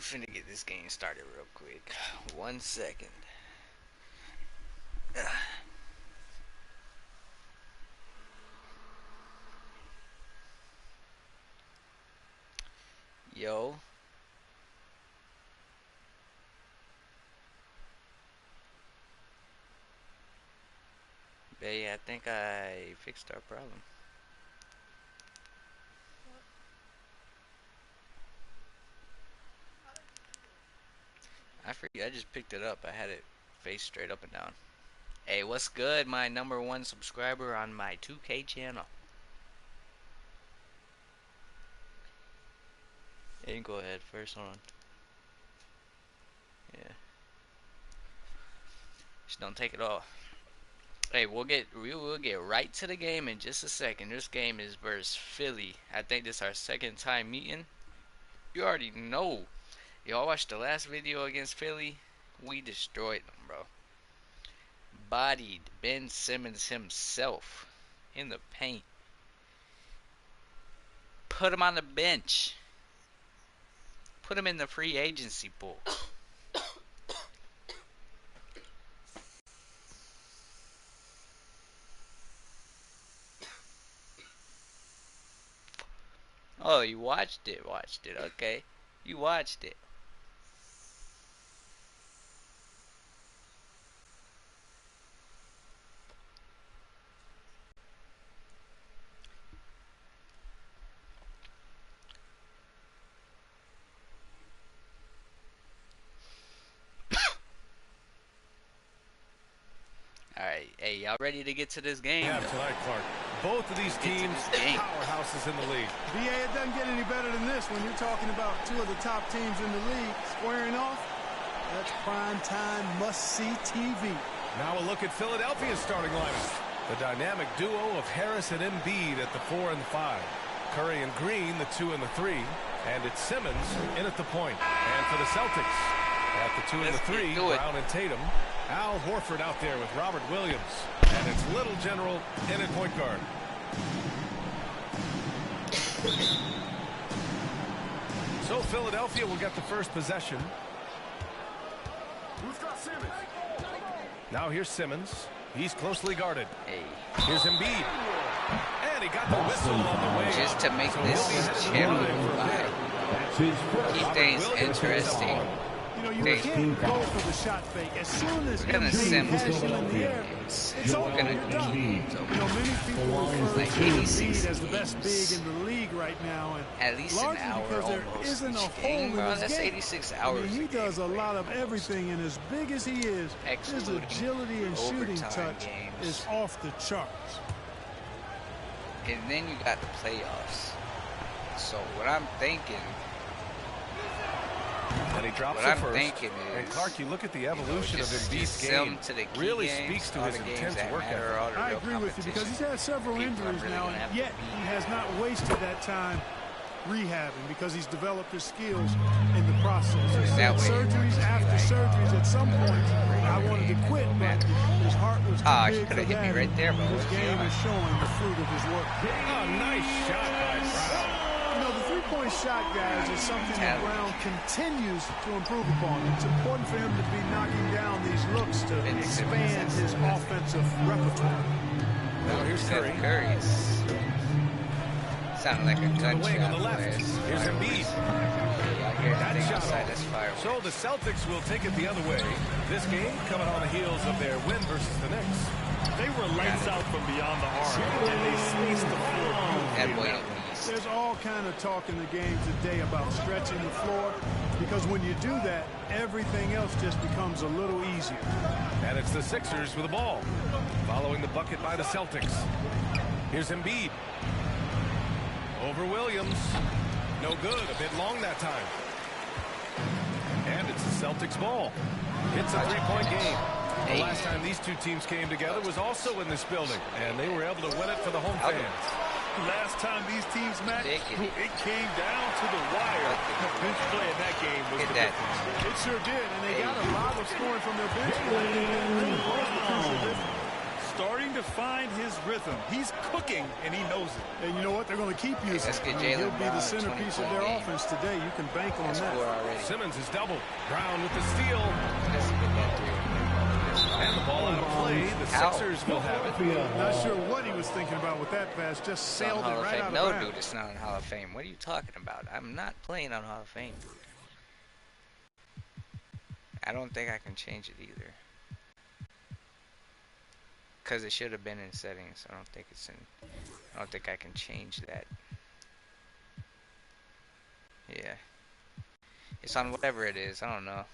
finna get this game started real quick. 1 second. Yo. But yeah, I think I fixed our problem. I forget, I just picked it up. I had it face straight up and down. Hey, what's good, my #1 subscriber on my 2K channel? Hey, go ahead first, hold on. Yeah. Just don't take it off. Hey, we will get right to the game in just a second. This game is versus Philly. I think this is our second time meeting. You already know. Y'all watched the last video against Philly? We destroyed them, bro. Bodied Ben Simmons himself in the paint. Put him on the bench. Put him in the free agency pool. Oh, you watched it, okay. You watched it. Alright, hey, y'all ready to get to this game? Yeah, tonight, Clark. Both of these teams, powerhouses in the league. BA, it doesn't get any better than this when you're talking about two of the top teams in the league squaring off. That's prime time must-see TV. Now a look at Philadelphia's starting lineup. The dynamic duo of Harris and Embiid at the 4 and the 5. Curry and Green, the 2 and the 3. And it's Simmons in at the point. And for the Celtics, at the 2 and the 3, Brown and Tatum. Al Horford out there with Robert Williams. And it's Little General in at point guard. So Philadelphia will get the first possession. Who's got Simmons? Now here's Simmons. He's closely guarded. Hey. Here's Embiid. And he got the whistle on the way. Just to make this channel keep things interesting. You can't go for the shot fake. As soon as we're gonna sim has you in the air, it's all we're gonna keep many people refer like to 86 Embiid as the best big in the league right now, and at least an hour because there almost isn't a hole game, in bro. his That's game. 86 hours. I mean, he does a lot of everything, and as big as he is, his agility and shooting touch is off the charts. And then you got the playoffs. So what I'm thinking. And he drops what it I'm first. thinking is, and Clark, you look at the evolution of Embiid's game. Really speaks to his intense work ethic. I agree with you because he's had several injuries now, and yet he has not wasted that time rehabbing because he's developed his skills in the process. He's had surgeries after surgeries. At some point, I wanted to quit, but his heart was too big for that. Hit me right there, bro. His game is showing the fruit of his work. Oh, nice shot by Brown. You know, the three-point shot, guys, is something that Brown continues to improve upon. It's important for him to be knocking down these looks to expand his offensive repertoire. Now here's Curry. Sounding like a gunshot. On the left. Here's Embiid. That shot. So the Celtics will take it the other way. This game coming on the heels of their win versus the Knicks. They were lights out from beyond the arc, and they spaced the floor. There's all kind of talk in the game today about stretching the floor, because when you do that, everything else just becomes a little easier. And it's the Sixers with the ball, following the bucket by the Celtics. Here's Embiid. Over Williams. No good. A bit long that time. And it's the Celtics ball. It's a three-point game. The last time these two teams came together was also in this building, and they were able to win it for the home fans. Last time these teams met, it came down to the wire. The bench play in that game was the difference. It sure did, and they got a lot of scoring from their bench play. starting to find his rhythm. He's cooking, and he knows it. And you know what? They're going to keep using him. He'll be the centerpiece of their offense today. You can bank on that. Simmons is doubled. Brown with the steal. And the ball out of play. The Sixers will have it. Not sure what he was thinking about with that pass. Just sailed it right out of bounds. No, dude, it's not in Hall of Fame. What are you talking about? I'm not playing on Hall of Fame. I don't think I can change it either. Because it should have been in settings. I don't think it's in. I don't think I can change that. Yeah. It's on whatever it is. I don't know.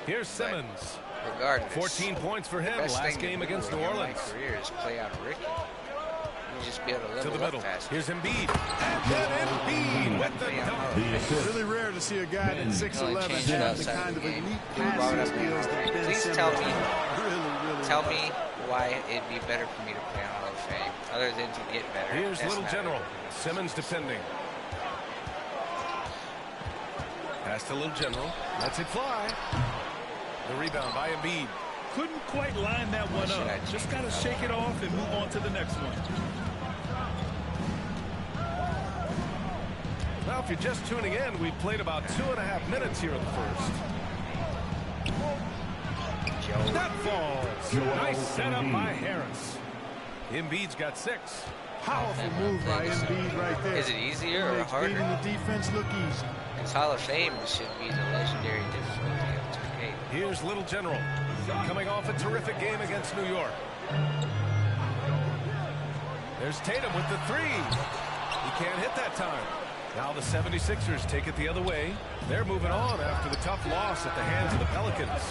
Here's Simmons. Regardless, 14 points for him last game against New Orleans. My career is play out Ricky. You just be able to to the middle. Faster. Here's Embiid. And Embiid with the dunk. It's really rare to see a guy that's 6'11" have the kind of elite passing skills that Ben Please Simmons tell me, really tell me why it'd be better for me to play on Hall of Fame, other than to get better. Here's That's Little General. Simmons defending. Pass to Little General. Lets it fly. The rebound by Embiid. Couldn't quite line that one up. Just got to shake it off and move on to the next one. Well, if you're just tuning in, we've played about 2.5 minutes here in the first. That falls. Nice setup by Harris. Embiid's got 6. Powerful move by Embiid right there. Is it easier or Makes harder? beating the defense look easy. Because Hall of Fame should be the legendary difficulty of 2K. Here's Little General. Coming off a terrific game against New York. There's Tatum with the 3. He can't hit that time. Now the 76ers take it the other way. They're moving on after the tough loss at the hands of the Pelicans.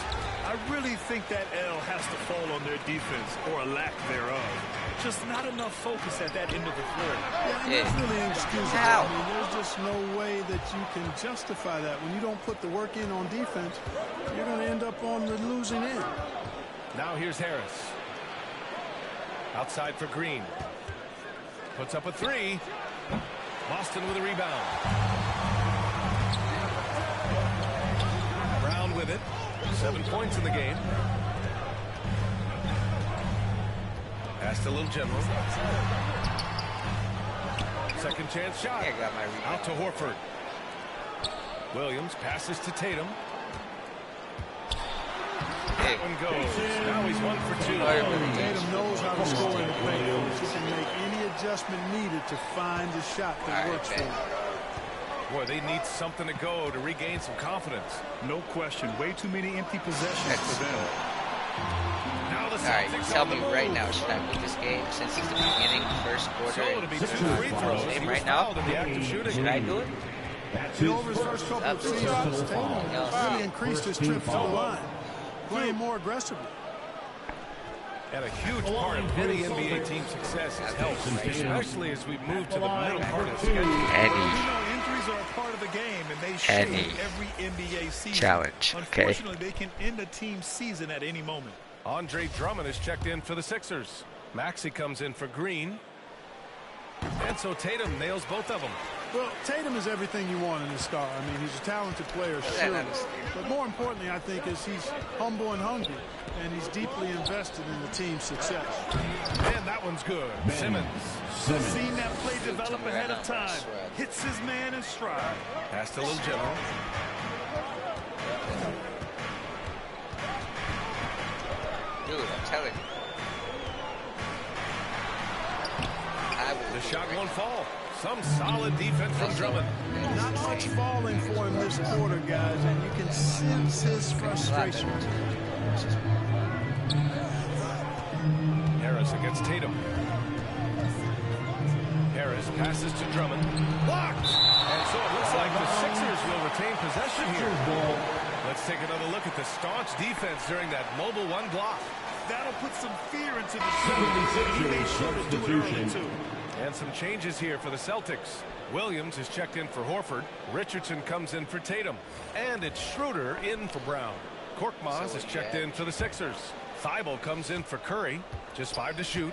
I really think that L has to fall on their defense, or a lack thereof. Just not enough focus at that end of the floor. Yeah, and that's really inexcusable. I mean, there's just no way that you can justify that. When you don't put the work in on defense, you're going to end up on the losing end. Now here's Harris. Outside for Green. Puts up a 3. Boston with a rebound. Brown with it. 7 points in the game. Pass to Little General. Second chance shot. Yeah, got my rebound. Out to Horford. Williams passes to Tatum. That one goes. Now he's 1 for 2. Tatum knows how to score in the paint. He can make any adjustment needed to find the shot that works for him. Boy, they need something to go to regain some confidence. No question. Way too many empty possessions for them. Now the Alright, Celtics tell me right now, should I win this game since it's the beginning, first quarter? So it'll be 2 free throws. Game He right was now? fouled in the act of shooting. Should I do it? Over his first couple of seasons, Tatum really increased his trips to the line, playing more aggressively. And a huge part of any NBA team's success is health, especially as we move to the middle part of the schedule. Injuries are a part of the game, and they should every NBA season. Challenge, okay. Unfortunately, they can end a team's season at any moment. Andre Drummond is checked in for the Sixers. Maxey comes in for Green. And so Tatum nails both of them. Well, Tatum is everything you want in a star. I mean, he's a talented player, sure. But more importantly, I think, is he's humble and hungry, and he's deeply invested in the team's success. And that one's good. Simmons. Seen that play develop ahead of time. Hits his man in stride. Pass to Little General. Dude, I'm telling you. The shot won't fall. Some solid defense from Drummond. Not much falling for him this quarter, guys, and you can sense his frustration. Harris against Tatum. Harris passes to Drummond. Blocked! And so it looks like the Sixers will retain possession here. Let's take another look at the staunch defense during that mobile 1 block. That'll put some fear into the team. He made sure to do it early, too. And some changes here for the Celtics. Williams is checked in for Horford. Richardson comes in for Tatum. And it's Schroeder in for Brown. Korkmaz is checked in for the Sixers. Thibault comes in for Curry. Just 5 to shoot.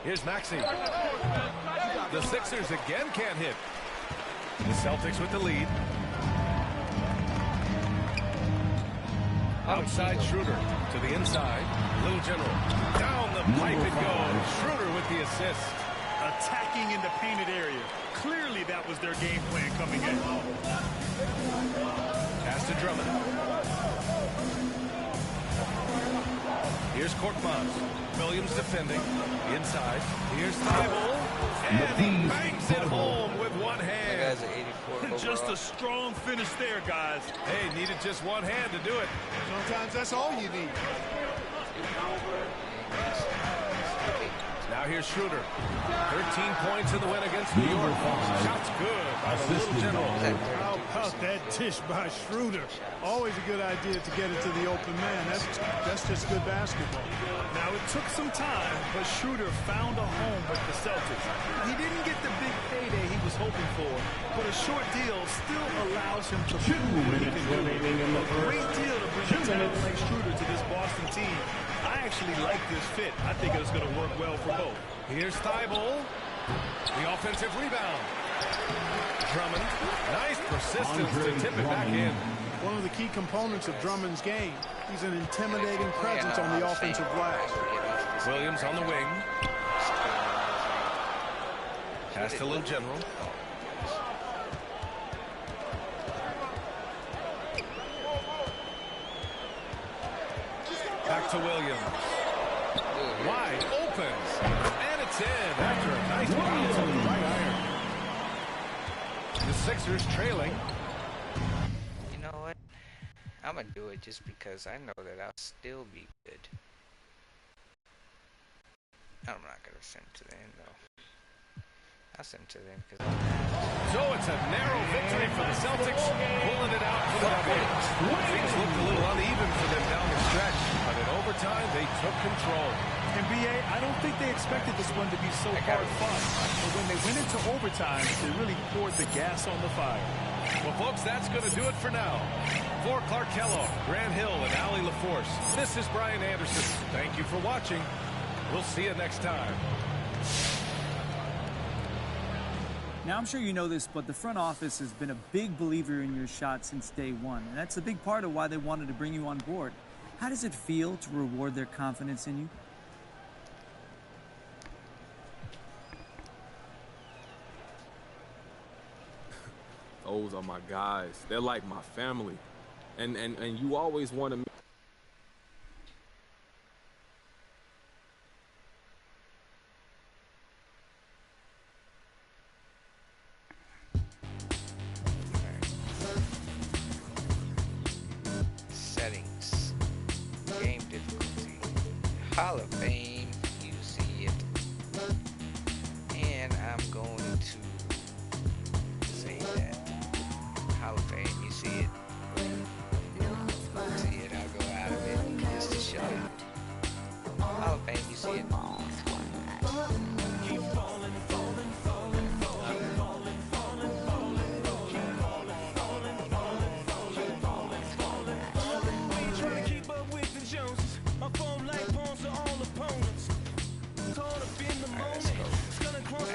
Here's Maxey. The Sixers again can't hit. The Celtics with the lead. Outside Schroeder to the inside. Little General. Down the pipe it goes. Schroeder with the assist. Attacking in the painted area. Clearly that was their game plan coming in. Pass to Drummond. Here's Korkmaz. Williams defending. Inside. Here's Thibault. And he bangs it home with one hand. That guy's an 84 overall. Just a strong finish there, guys. Hey, needed just one hand to do it. Sometimes that's all you need. Now here's Schroeder. 13 points in the win against New York. Shots good by the Little General. How about that dish by Schroeder? Always a good idea to get it to the open man. That's just good basketball. Now, it took some time, but Schroeder found a home with the Celtics. Now, he didn't get the big payday he was hoping for, but a short deal still allows him to prove what he can do. A great deal to bring a talent like Schroeder to this Boston team. I actually like this fit. I think it's going to work well for both. Here's Thibault. The offensive rebound. Drummond. Nice persistence to tip it back in. One of the key components of Drummond's game. He's an intimidating presence on the offensive glass. Williams on the wing. Pass to Little General. Back to Williams. Wide open. And it's in after a nice bounce on the right iron. The Sixers trailing. You know what? I'm going to do it just because I know that I'll still be good. I'm not going to send to the end, though. I'll send to them because So it's a narrow victory for the Celtics, pulling it out for the win. Things looked a little uneven for them down the stretch, but in overtime they took control. And B.A., I don't think they expected this one to be so hard-fought. But when they went into overtime, they really poured the gas on the fire. Well, folks, that's going to do it for now. For Clark Kellogg, Grant Hill, and Allie LaForce, this is Brian Anderson. Thank you for watching. We'll see you next time. Now, I'm sure you know this, but the front office has been a big believer in your shot since day one. And that's a big part of why they wanted to bring you on board. How does it feel to reward their confidence in you? Those are my guys. They're like my family. And you always want to settings, game difficulty, Hall of Fame, you see it, and I'm going to say that Hall of Fame, you see it, I'll go out of it just to show it. Hall of Fame, you see it.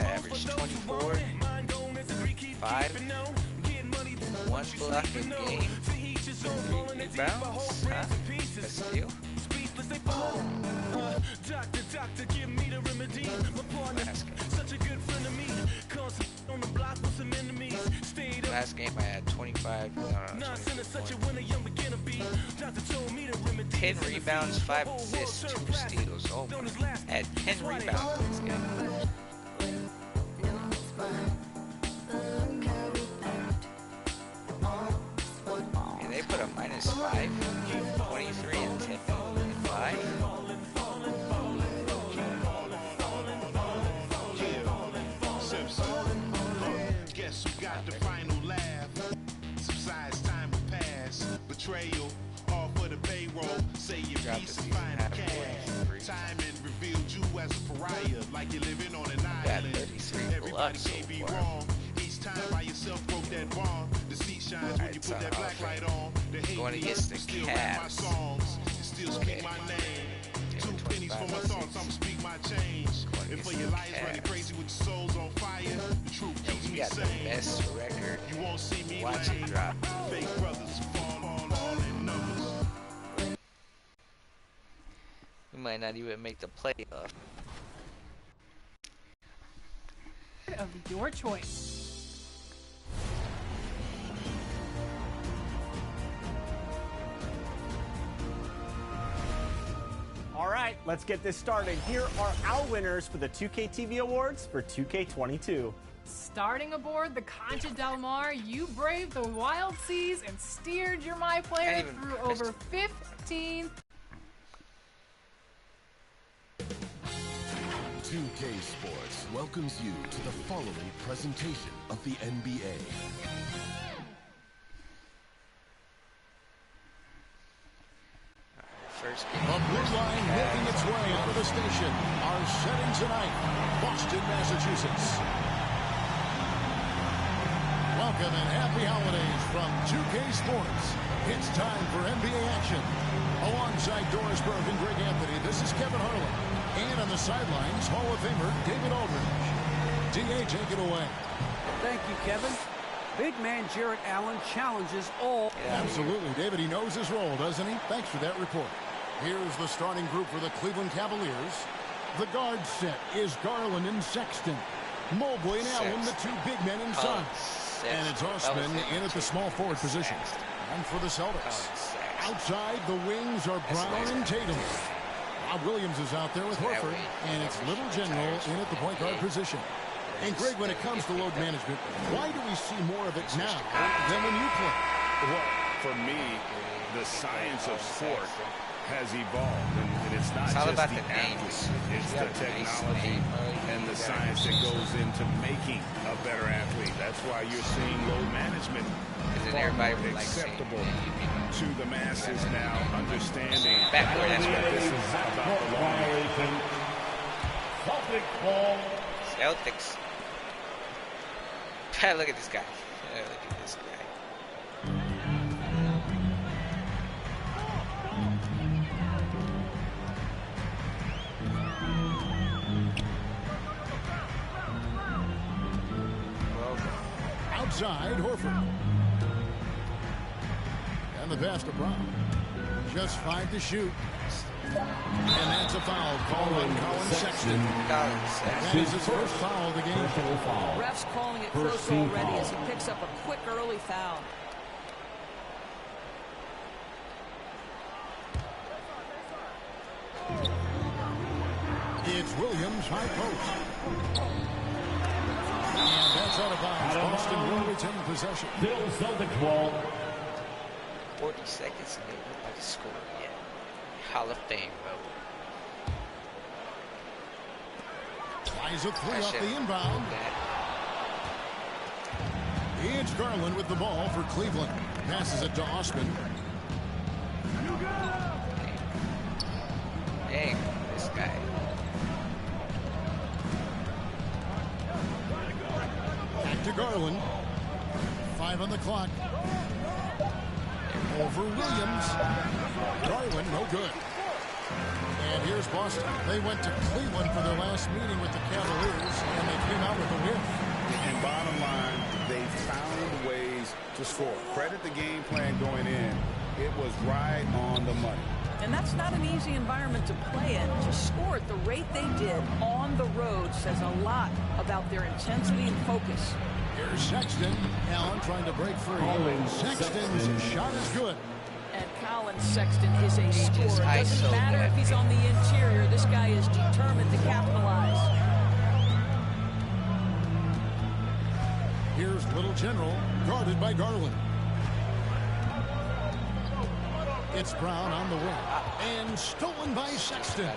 Average 24, 5, 1 block a game, 3 rebounds, huh? A steal. Last game I had 25, 10 rebounds, 5 assists, 2 steals. Oh my, I had 10 rebounds in this game. Yeah, they put a -5, 23 and 10 and 5. Guess who got the final laugh? Subsides time will pass. Betrayal, all for the payroll. Say your piece and find the cash. Time and revealed you as a pariah, like you're living on an island. Everybody can't be wrong. Each time by yourself broke that bond. The seat shines when you put that black light on. The hate Going me, against the still write my Cavs. songs. Still speak my name. 2 pennies for my thoughts, I'ma speak my change. And for your lives running crazy with your souls on fire, the truth keeps me got the sane. best record. You won't see me Watch it drop. Fake brothers fall in numbers. We might not even make the playoff. Of your choice. All right, let's get this started. Here are our winners for the 2K TV Awards for 2K22. Starting aboard the Concha Del Mar, you braved the wild seas and steered your My Player through over 15. 2K Sports welcomes you to the following presentation of the NBA. First game. The blue line making its way out of the station are setting tonight, Boston, Massachusetts. Welcome and happy holidays from 2K Sports. It's time for NBA action. Alongside Doris Burke and Greg Anthony, this is Kevin Harlan. And on the sidelines, Hall of Famer David Aldridge. D.A., take it away. Thank you, Kevin. Big man Jarrett Allen challenges all. Absolutely, David. He knows his role, doesn't he? Thanks for that report. Here's the starting group for the Cleveland Cavaliers. The guard set is Garland and Sexton. Mobley and Allen, the two big men inside. And it's Osman in at the small forward position. And for the Celtics, outside the wings are Brown and Tatum. Rob Williams is out there with Horford, and it's Little General in at the point guard position. And Greg, when it comes to load management, why do we see more of it now than when you play? Well, for me, the science of sport has evolved, and it's not just the athletes, it's the technology and the science that goes into making a better athlete. That's why you're seeing load management far more acceptable to the masses now, understanding that this is about the long game. Celtics. Look at this guy. Look at this guy. Outside, Horford. And the pass to Brown. Just 5 to shoot. And that's a foul called on Colin Sexton. That is his first foul of the game. Ref's calling it close already as he picks up a quick early foul. It's Williams, high post. And that's out of bounds. Boston will retain possession. Still Celtics ball. 40 seconds and they look like a score yet. Hall of Fame, bro. Flies a three off the inbound. It's Garland with the ball for Cleveland. Passes it to Osman. Dang, this guy. Back to Garland. 5 on the clock. Over Williams. Garland, no good. And here's Boston. They went to Cleveland for their last meeting with the Cavaliers, and they came out with a win. And bottom line, they found ways to score. Credit the game plan going in. It was right on the money. And that's not an easy environment to play in. To score at the rate they did on the road says a lot about their intensity and focus. Here's Sexton. Allen trying to break free. Sexton's shot is good. And Colin Sexton is a scorer. Doesn't matter if he's on the interior. This guy is determined to capitalize. Here's Little General, guarded by Garland. It's Brown on the wing. And stolen by Sexton.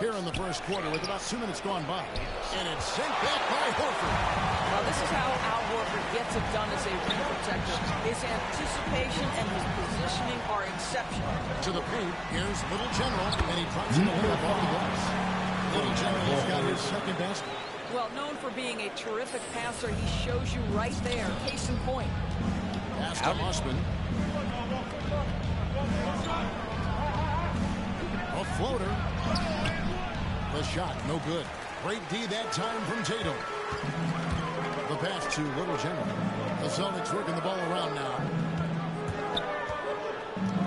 Here in the first quarter with about 2 minutes gone by. And it's sent back by Horford. Well, this is how Al Horford gets it done as a rim protector. His anticipation and his positioning are exceptional. To the paint, here's Little General, and he drops it away off the glass. Little General's got his second basket. Well, known for being a terrific passer, he shows you right there. Case in point. Pass to Osman. A floater. The shot, no good. Great D that time from Tatum. The pass to Little General. The Celtics working the ball around now.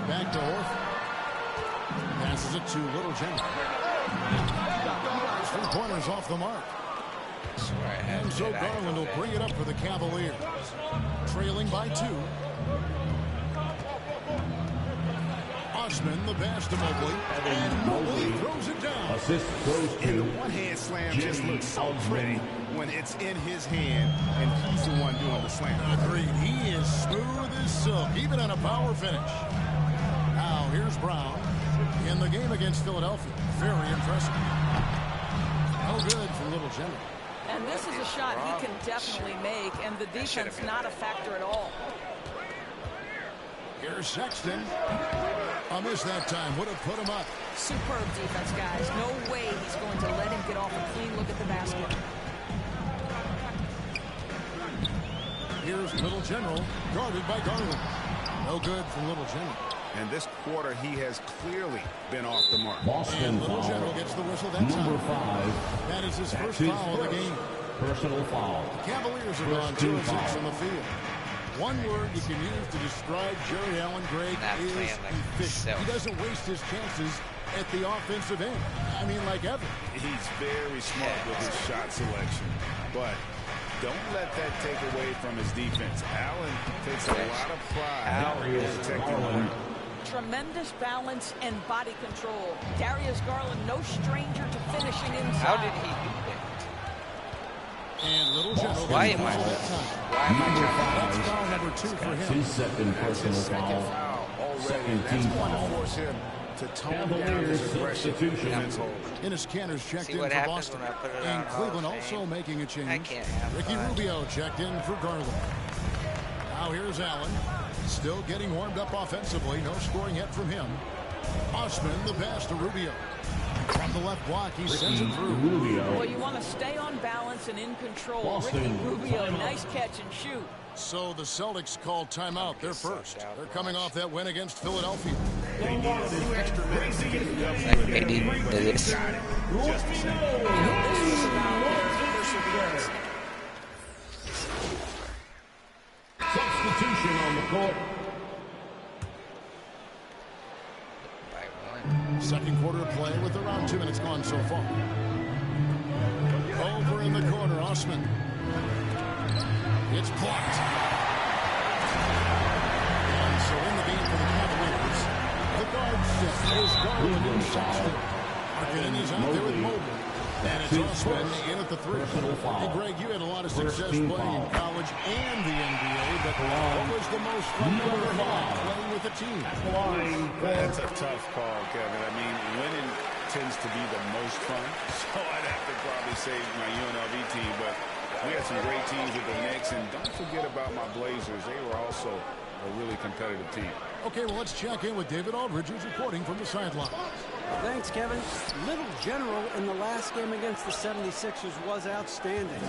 Back to Horford. Passes it to Little General. 3-pointers off the mark. And so Garland will bring it up for the Cavaliers. Trailing by 2. Osman, the pass to Mobley. And Mobley throws it down. Assist goes to And the one-hand slam just looks so pretty when it's in his hand and he's the one doing the slam. Agreed. He is smooth as silk, even on a power finish. Now, here's Brown in the game against Philadelphia. Very impressive. No good for Little General. And this is a shot he can definitely make, and the defense not a factor at all. Here's Sexton. A miss that time. Would have put him up. Superb defense, guys. No way he's going to let him get off a clean look at the basket. Here's Little General, guarded by Garland. No good from Little General. And this quarter, he has clearly been off the mark. And Little General gets the whistle that time. Number 5. That is his first foul of the game. Personal foul. The Cavaliers are on 2 of 6 from the field. One word you can use to describe Jerry Allen, Greg, is efficient. He doesn't waste his chances at the offensive end. I mean, like ever. He's very smart with his shot selection, but don't let that take away from his defense. Allen takes a lot of pride in protecting the rim. Tremendous balance and body control. Darius Garland, no stranger to finishing inside. How did he do that? And Little General Why am I That's foul number 2 for him. His second personal foul. Second team foul. Force him to tone down his aggression. Ennis Cantor's checked in for Boston. And Cleveland also making a change. Ricky Rubio checked in for Garland. Now here's Allen. Still getting warmed up offensively. No scoring yet from him. Osman, the pass to Rubio. From the left block, he sends it through. Well, you want to stay on balance and in control. Ricky Rubio, nice catch and shoot. So the Celtics call timeout. They're first. They're coming off that win against Philadelphia. Substitution on the court. Second quarter of play with around 2 minutes gone so far. Over in the corner, Osman. It's blocked. And so in the game for the Cavaliers, the guard set is Garland and Sexton. Markin is out there with Mobley. And it's Osman in at the 3. Hey, Greg, you had a lot of success playing in college and the NBA, but what was the most fun you ever had playing with a team? That's a tough call, Kevin. I mean, winning tends to be the most fun, so I'd have to probably say my UNLV team, but we had some great teams with the Knicks, and don't forget about my Blazers. They were also a really competitive team. Okay, well, let's check in with David Aldridge, who's reporting from the sideline. Thanks, Kevin. Little General in the last game against the 76ers was outstanding.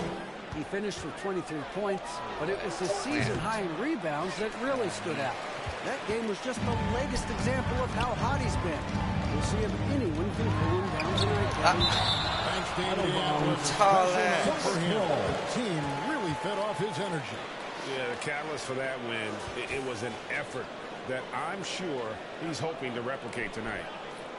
He finished with 23 points, but it was his season high in rebounds that really stood out. That game was just the latest example of how hot he's been. We'll see if anyone can cool him down tonight, Kevin. Thanks, David. For him. The team really fed off his energy. Yeah, the catalyst for that win, it was an effort that I'm sure he's hoping to replicate tonight.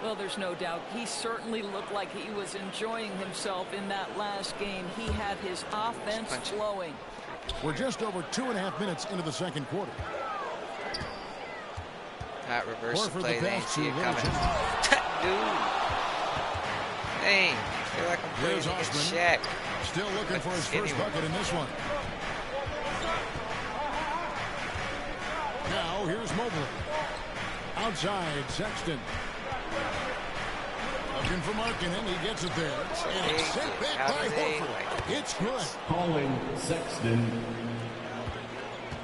Well, there's no doubt. He certainly looked like he was enjoying himself in that last game. He had his offense flowing. We're just over 2.5 minutes into the second quarter. Not reverse the play. They ain't see it coming. Dude. Hey, I feel like I'm playing against Shaq. Still looking for his first bucket in this one. Now, here's Mobley. Outside, Sexton. Looking for Markkanen. He gets it there. And it's sent back by Horford. It's good. Calling Sexton.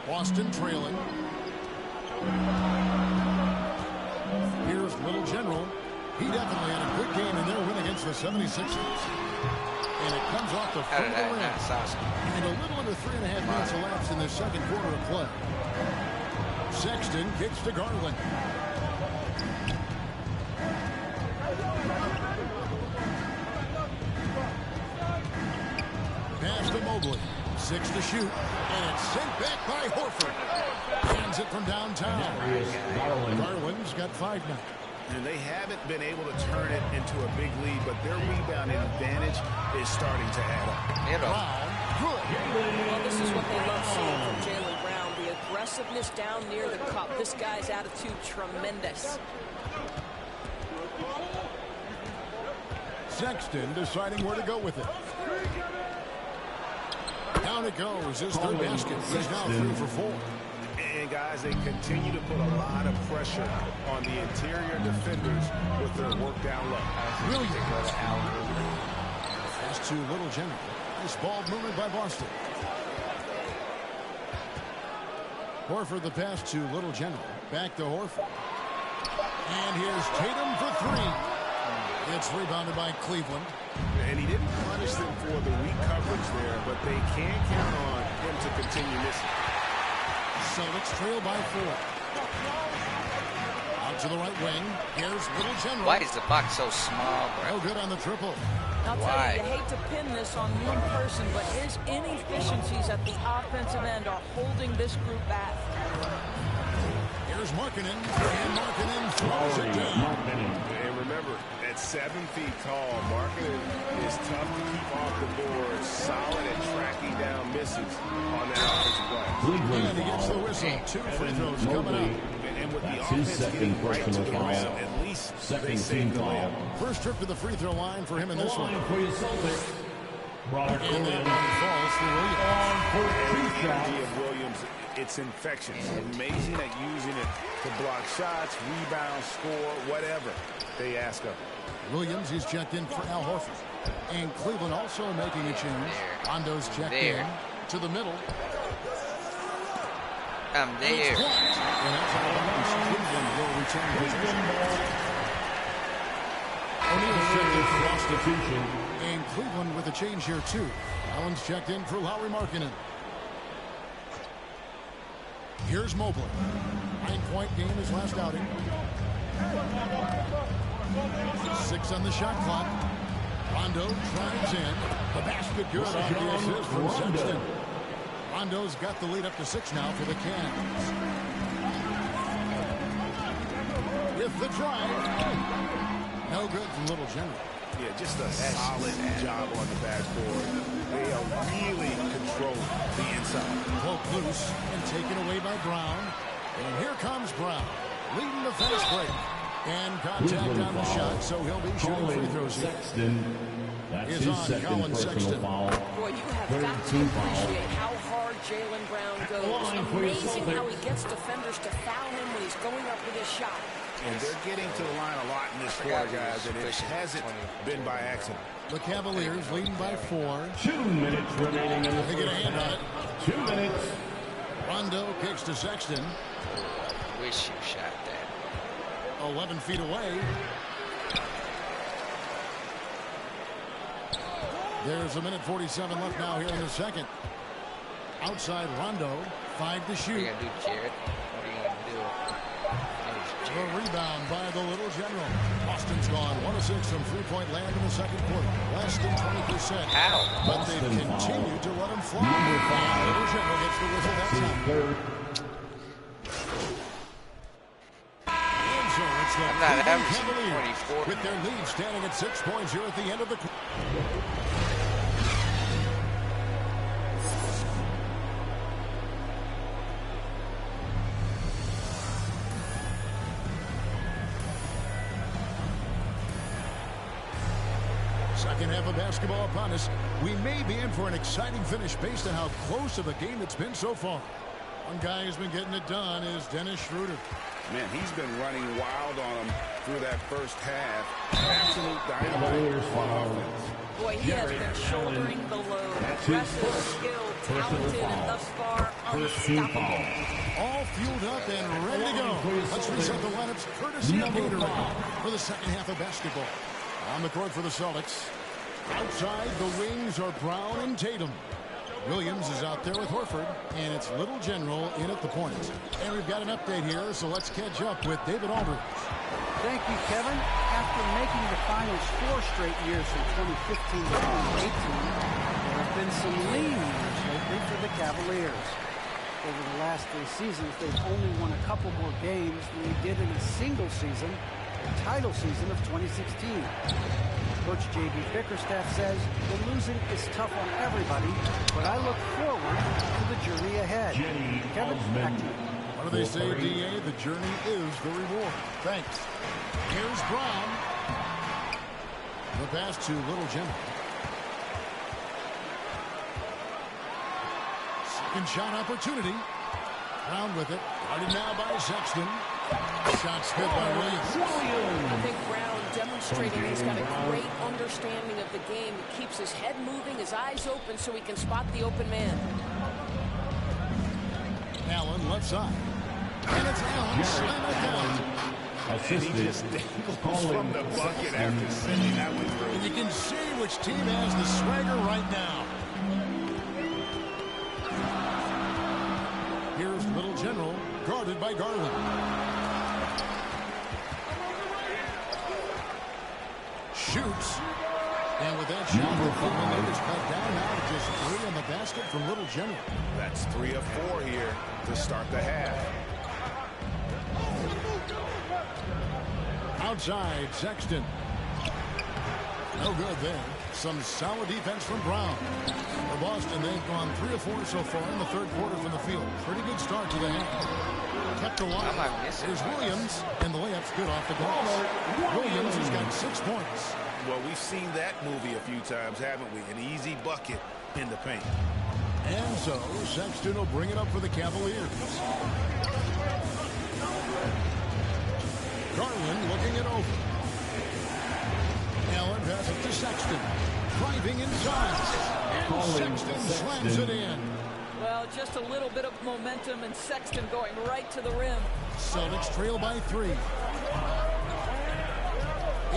Boston trailing. Here's Little General. He definitely had a good game in their win against the 76ers. And it comes off the front of the rim. And a little under 3.5 minutes elapsed in the second quarter of play. Sexton kicks to Garland. Pass to Mobley. 6 to shoot. And it's sent back by Horford. Hands it from downtown. Garland's got 5 now. And they haven't been able to turn it into a big lead, but their rebounding advantage is starting to add up. Brown, good. Well, this is what they love seeing from Jaylen Brown. The aggressiveness down near the cup. This guy's attitude, tremendous. Sexton deciding where to go with it. Down it goes. His third basket. He's now 3 for 4. And guys, they continue to put a lot of pressure on the interior defenders with their work down low. Williams. Pass to Little General. Nice ball movement by Boston. Horford the pass to Little General. Back to Horford. And here's Tatum for 3. It's rebounded by Cleveland. And he didn't punish them for the weak coverage there, but they can't count on him to continue missing. Celtics trail by 4. Out to the right wing. Here's Little General. Why is the box so small, bro? No good on the triple. I'll tell you, you hate to pin this on one person, but his inefficiencies at the offensive end are holding this group back. Here's Markkanen, and Markkanen throws it down. And remember, at 7 feet tall, Markkanen is tough to keep off the board, solid at tracking down misses on that offensive glass. And he gets the whistle. 2 free throws coming up. And with the offense getting right to the rim, at least they saved the layup. First trip to the free throw line for him in this one. For your Celtics, Robert and that one falls for Williams. And the energy of Williams, it's infectious. Amazing at using it to block shots, rebound, score, whatever they ask of him. Williams is checked in for Al Horford. And Cleveland also making a change. Rondo's checked in to the middle. I'm there. And that's how Cleveland will return possession. O'Neal's checked in for substitution. And Cleveland with a change here too. Allen's checked in for Lauri Markkanen. Here's Mobley. 9-point game his last outing. 6 on the shot clock. Rondo drives in. The basket good off the assist from Sexton. Rondo's got the lead up to 6 now for the Cavs. With the drive. No good from Little General. Yeah, just a solid job on the backboard. They are really controlling the inside. Cloak loose and taken away by Brown. And here comes Brown, leading the fast break. And contact on the shot, so he'll be shooting free throws here. Sexton. That's is his on second Colin personal Sexton. foul. Boy, you have got to appreciate how hard Jaylen Brown goes. Amazing how he gets defenders to foul him when he's going up with his shot. And they're getting to the line a lot in this quarter, guys, and it hasn't been by accident. The Cavaliers leading by 4. 2 minutes remaining in the They get a hand on it. 2 minutes. Rondo kicks to Sexton. Wish you shot that. 11 feet away. There's 1:47 left now here in the second. Outside Rondo, 5 to shoot. What are you going to do, Jared? What are you going to do? A rebound by the Little General. Boston's gone 1 of 6 from three-point land in the second quarter. Less than 20%. How? But they've continued to let him fly. And Little General gets the whistle that time. And so it's the I'm not Cleveland averaging Cavaliers 24. with their lead standing at 6 points here at the end of the quarter. Second half of basketball upon us. We may be in for an exciting finish based on how close of a game it's been so far. One guy who's been getting it done is Dennis Schroeder. Man, he's been running wild on him through that first half. Absolute dynamite on offense. Boy, he has been shouldering the load. Aggressive, skilled, talented, and thus far unstoppable. All fueled up and ready to go. Let's reset the lineups courtesy of Gatorade for the second half of basketball. On the court for the Celtics, Outside, the wings are Brown and Tatum. Williams is out there with Horford, and it's Little General in at the point. And we've got an update here, so let's catch up with David Aldridge. Thank you, Kevin. After making the finals 4 straight years from 2015 to 2018, there have been some lean years lately for the Cavaliers. Over the last 3 seasons, they've only won a couple more games than they did in a single season, the title season of 2016. Coach J.B. Bickerstaff says the losing is tough on everybody, but I look forward to the journey ahead. Kevin, back to you. What do they say, D.A.? The journey is the reward. Thanks. Here's Brown. The pass to Little General. Second shot opportunity. Brown with it. Guarded now by Sexton. Shots good by Williams. I think Brown demonstrating he's got a great understanding of the game. He keeps his head moving, his eyes open so he can spot the open man. Allen left side. And it's Allen. Slam it down. And he just dangles from the bucket after sending that one through. And you can see which team has the swagger right now. Here's Little General, guarded by Garland. Shoots. And with that shot, the lead is cut down now to just 3 on the basket from Little General. That's 3 of 4 here to start the half. Outside, Sexton. No good there. Some solid defense from Brown. For Boston, they've gone 3 of 4 so far in the third quarter from the field. Pretty good start to the half. Kept alive. Here's Williams, and the layup's good off the glass. Williams has got 6 points. Well, we've seen that movie a few times, haven't we? An easy bucket in the paint. And so, Sexton will bring it up for the Cavaliers. Garland looking it over. Allen passes to Sexton. Driving inside. And Sexton slams it in. Well, just a little bit of momentum and Sexton going right to the rim. Celtics trail by 3.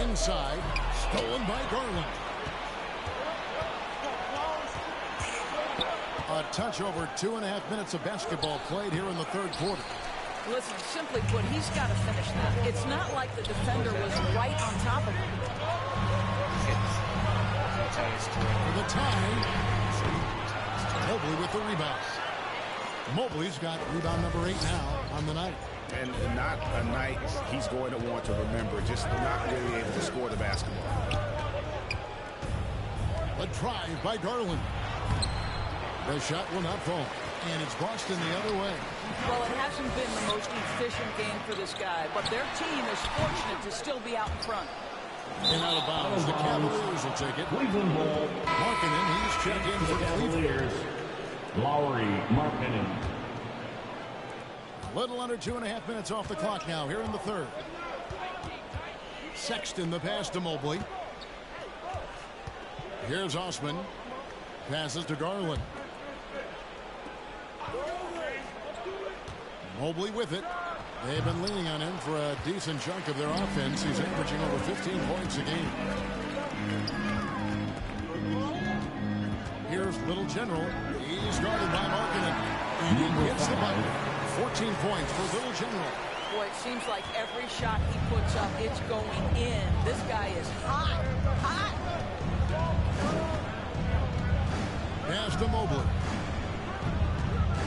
Inside. Stolen by Garland. A touch over 2.5 minutes of basketball played here in the third quarter. Listen, simply put, he's got to finish that. It's not like the defender was right on top of him. For the tie, Mobley with the rebound. Mobley's got rebound number 8 now on the night. And not a night he's going to want to remember, just not really able to score the basketball. A drive by Garland. The shot will not fall. And it's Boston the other way. Well, it hasn't been the most efficient game for this guy, but their team is fortunate to still be out in front. And out of bounds, the Cavaliers will take it. Cleveland ball. Markkanen, he's checked in for Cavaliers. Lowry, Markkanen. A little under 2.5 minutes off the clock now here in the third. Sexton the pass to Mobley. Here's Osman. Passes to Garland. Mobley with it. They've been leaning on him for a decent chunk of their offense. He's averaging over 15 points a game. Here's Little General. He's guarded by Markkanen. And he hits the button. 14 points for Little General. Boy, it seems like every shot he puts up, it's going in. This guy is hot, hot. Pass to Mobley.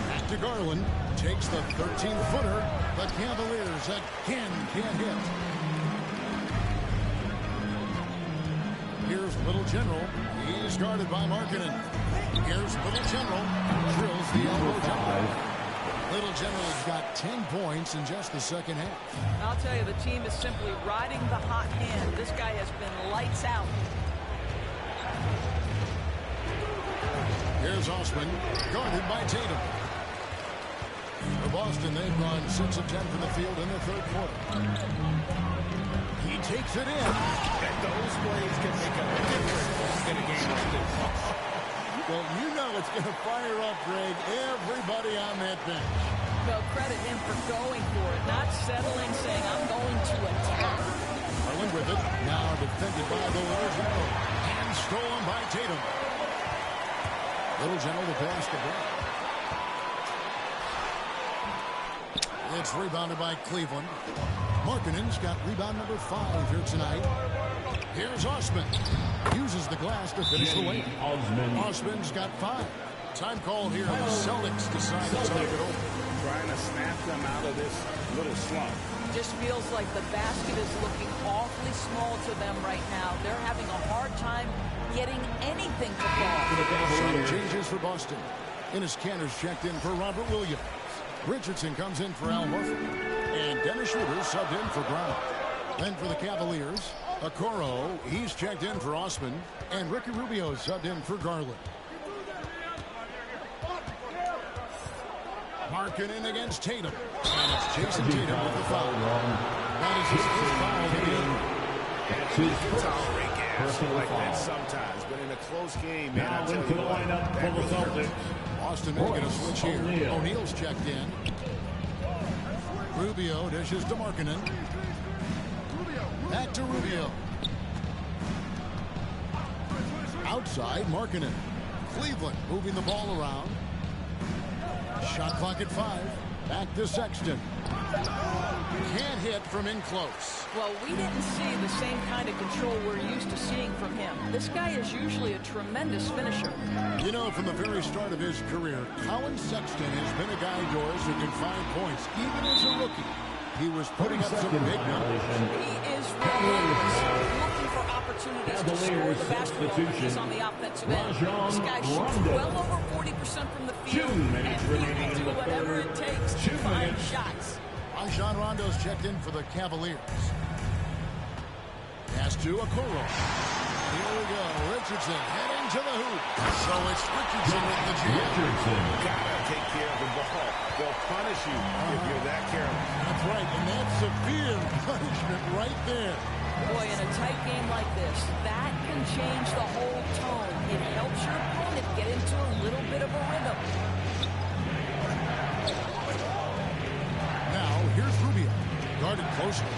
Back to Garland. Takes the 13-footer. The Cavaliers again can't hit. Here's Little General. He's guarded by Markkanen. Here's Little General. Drills the elbow down. Little General's got 10 points in just the second half. I'll tell you, the team is simply riding the hot hand. This guy has been lights out. Here's Osman, guarded by Tatum. For Boston, they've gone 6 of 10 from the field in the third quarter. He takes it in. And those plays can make a difference in a game like this. Well, you know it's going to fire up, Greg, everybody on that bench. Well, credit him for going for it, not settling, saying, I'm going to attack. Garland with it. Now defended by the Little General. And stolen by Tatum. Little General to pass the ball. It's rebounded by Cleveland. Markkanen's got rebound number 5 here tonight. Here's Osman. Uses the glass to finish the way. Osman's got 5. Time call here. The Celtics decide to take it over. Trying to snap them out of this little slump. Just feels like the basket is looking awfully small to them right now. They're having a hard time getting anything to fall. Some changes for Boston. Enes Kanter's checked in for Robert Williams. Richardson comes in for Al Horford. And Dennis Schroeder subbed in for Brown. Then for the Cavaliers, Okoro, he's checked in for Osman. And Ricky Rubio subbed in for Garland. Markkanen against Tatum. And it's Jason Tatum with the foul. That is his first foul of the game. You can tolerate gas like that sometimes, but in a close game, man, I tell you what, that really hurts. Boston making a switch here. O'Neal's checked in. Rubio dishes to Markkanen. Back to Rubio. Outside, Markkanen. Cleveland moving the ball around. Shot clock at 5. Back to Sexton. Can't hit from in close. Well, we didn't see the same kind of control we're used to seeing from him. This guy is usually a tremendous finisher. You know, from the very start of his career, Colin Sexton has been a guy, Doris, who can find points. Even as a rookie, he was putting up some big numbers. He is relentless, looking for opportunities to score the basketball when he's on the offensive end. This guy shoots well over 40% from the field, and he will do whatever it takes to find shots. Rajon Rondo's checked in for the Cavaliers. Pass to Okoro. Here we go. Richardson heading to the hoop. So it's Richardson with the jam. Richardson. Gotta take care of the ball. They'll punish you if you're that careless. That's right, and that's severe punishment right there. Boy, in a tight game like this, that can change the whole tone. It helps your opponent get into a little bit of a rhythm. Now, here's Rubio. Guarded closely.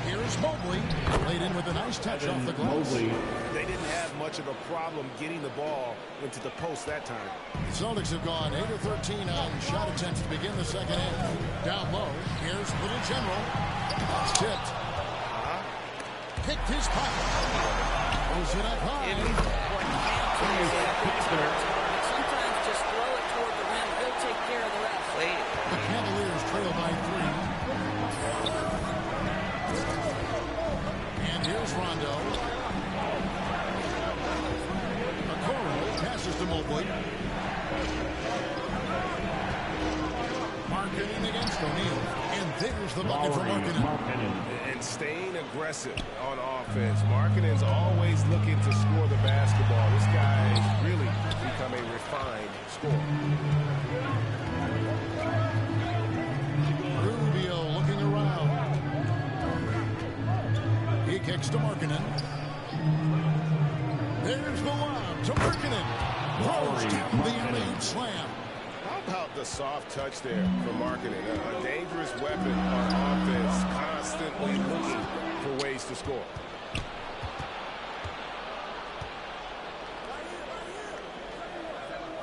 Here's Mobley. Laid in with a nice touch off the glass. They didn't have much of a problem getting the ball into the post that time. The Celtics have gone 8 of 13 on shot attempts to begin the second half. Down low. Here's Little General. It's tipped. Picked his pocket. Pulls it up high. Sometimes just throw it toward the rim. He'll take care of the rest. The Cavaliers trail by 3. And here's Rondo. Okoro passes to Mobley. Markkanen against O'Neal. And there's the bucket for Markkanen. And staying aggressive on offense. Markkanen's always looking to score the basketball. This guy has really become a refined scorer. Rubio looking around. He kicks to Markkanen. There's the lob to Markkanen. Throws down the alley slam. How about the soft touch there for Markkanen? A dangerous weapon on offense, constantly looking for ways to score.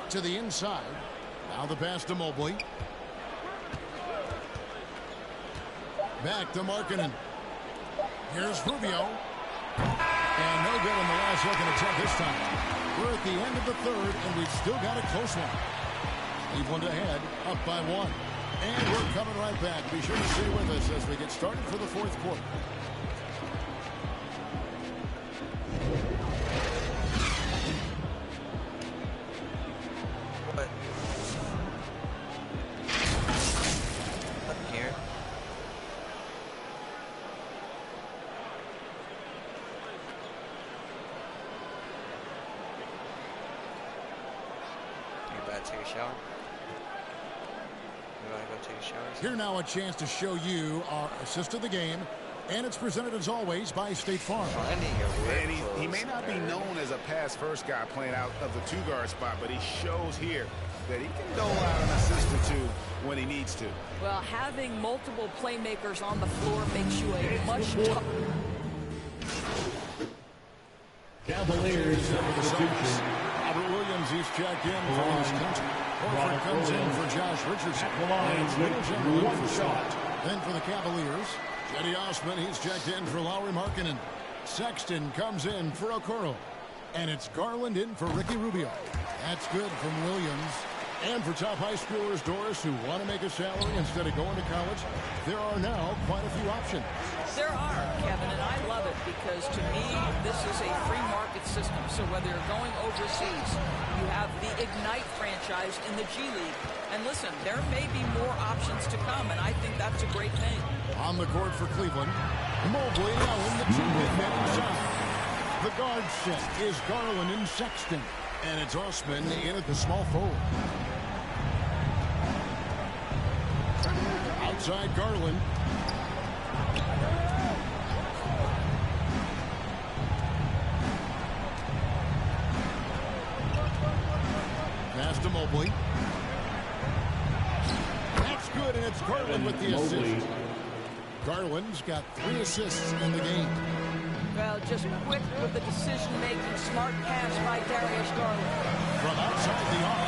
To the inside. Now the pass to Mobley. Back to Markkanen. Here's Rubio. And no good on the last second attempt this time. We're at the end of the third, and we've still got a close one. Cleveland ahead, up by 1. And we're coming right back. Be sure to stay with us as we get started for the fourth quarter. Here. You about to take a shower? You want to go take a shower? Here now a chance to show you our assist of the game. And it's presented as always by State Farm. And he may not be known as a pass-first guy playing out of the 2-guard spot, but he shows here that he can dole out an assist or two when when he needs to. Well, having multiple playmakers on the floor makes you a much tougher. Cavaliers substitution. Robert Williams, he's checked in for his country. Horford comes in for Josh Richardson. And Middleton for shot. Then for the Cavaliers, Cedi Osman, he's checked in for Lauri Markkanen. Sexton comes in for Okoro. And it's Garland in for Ricky Rubio. That's good from Williams. And for top high schoolers, Doris, who want to make a salary instead of going to college, there are now quite a few options. There are, Kevin, and I love it because to me, this is a free market system. So whether you're going overseas, you have the Ignite franchise in the G League. And listen, there may be more options to come, and I think that's a great thing. On the court for Cleveland, Mobley now in the two big men inside. The guard set is Garland and Sexton. And it's Osman in at the small forward. Outside Garland. Pass to Mobley. That's good, and it's Garland with the assist. Garland's got 3 assists in the game. Well, just quick with the decision-making, smart pass by Darius Garland. From outside the arc.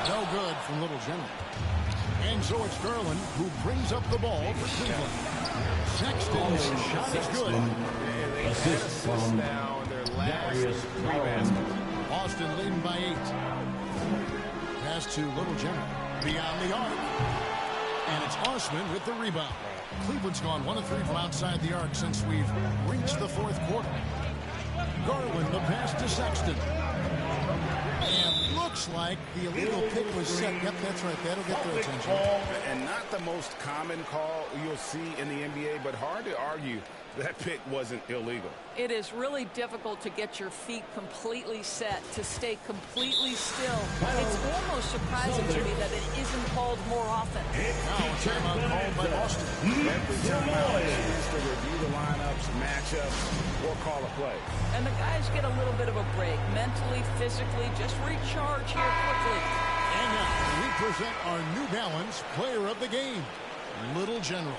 No good from Little General. And so it's Garland who brings up the ball for Cleveland. Sexton's shot is good. Assist from Darius Garland. Boston leading by 8. Pass to Little General. Beyond the arc. And it's Osman with the rebound. Cleveland's gone 1 of 3 from outside the arc since we've reached the 4th quarter. Garland, the pass to Sexton. And looks like the illegal pick was set. Yep, that's right. That'll get their attention. And not the most common call you'll see in the NBA, but hard to argue that pick wasn't illegal. It is really difficult to get your feet completely set, to stay completely still. It's almost surprising to me that it isn't called more often. Now a timeout called by Boston. Every timeout is to review the lineups, matchups, or call a play. And the guys get a little bit of a break, mentally, physically, just recharge here quickly. And now we present our New Balance Player of the Game, Little General.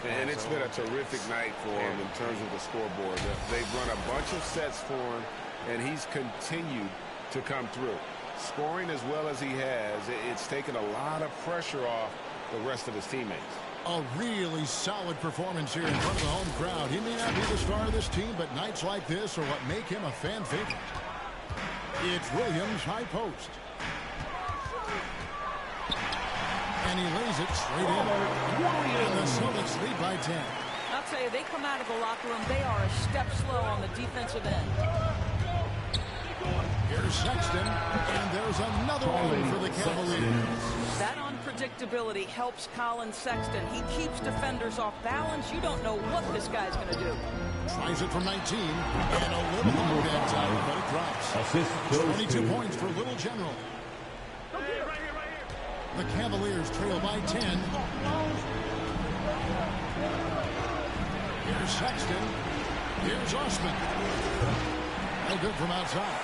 And it's been a terrific night for him in terms of the scoreboard. They've run a bunch of sets for him, and he's continued to come through. Scoring as well as he has, it's taken a lot of pressure off the rest of his teammates. A really solid performance here in front of the home crowd. He may not be the star of this team, but nights like this are what make him a fan favorite. It's Williams, high post. And he lays it straight in. And the Celtics lead by 10. I'll tell you, they come out of the locker room, they are a step slow on the defensive end. Here's Sexton, and there's another one for the Cavaliers. That unpredictability helps Colin Sexton. He keeps defenders off balance. You don't know what this guy's going to do. Tries it from 19, and a little on that time, but it drops. 22 points for Little General. The Cavaliers trail by 10. Here's Sexton. Here's Osman. No good from outside.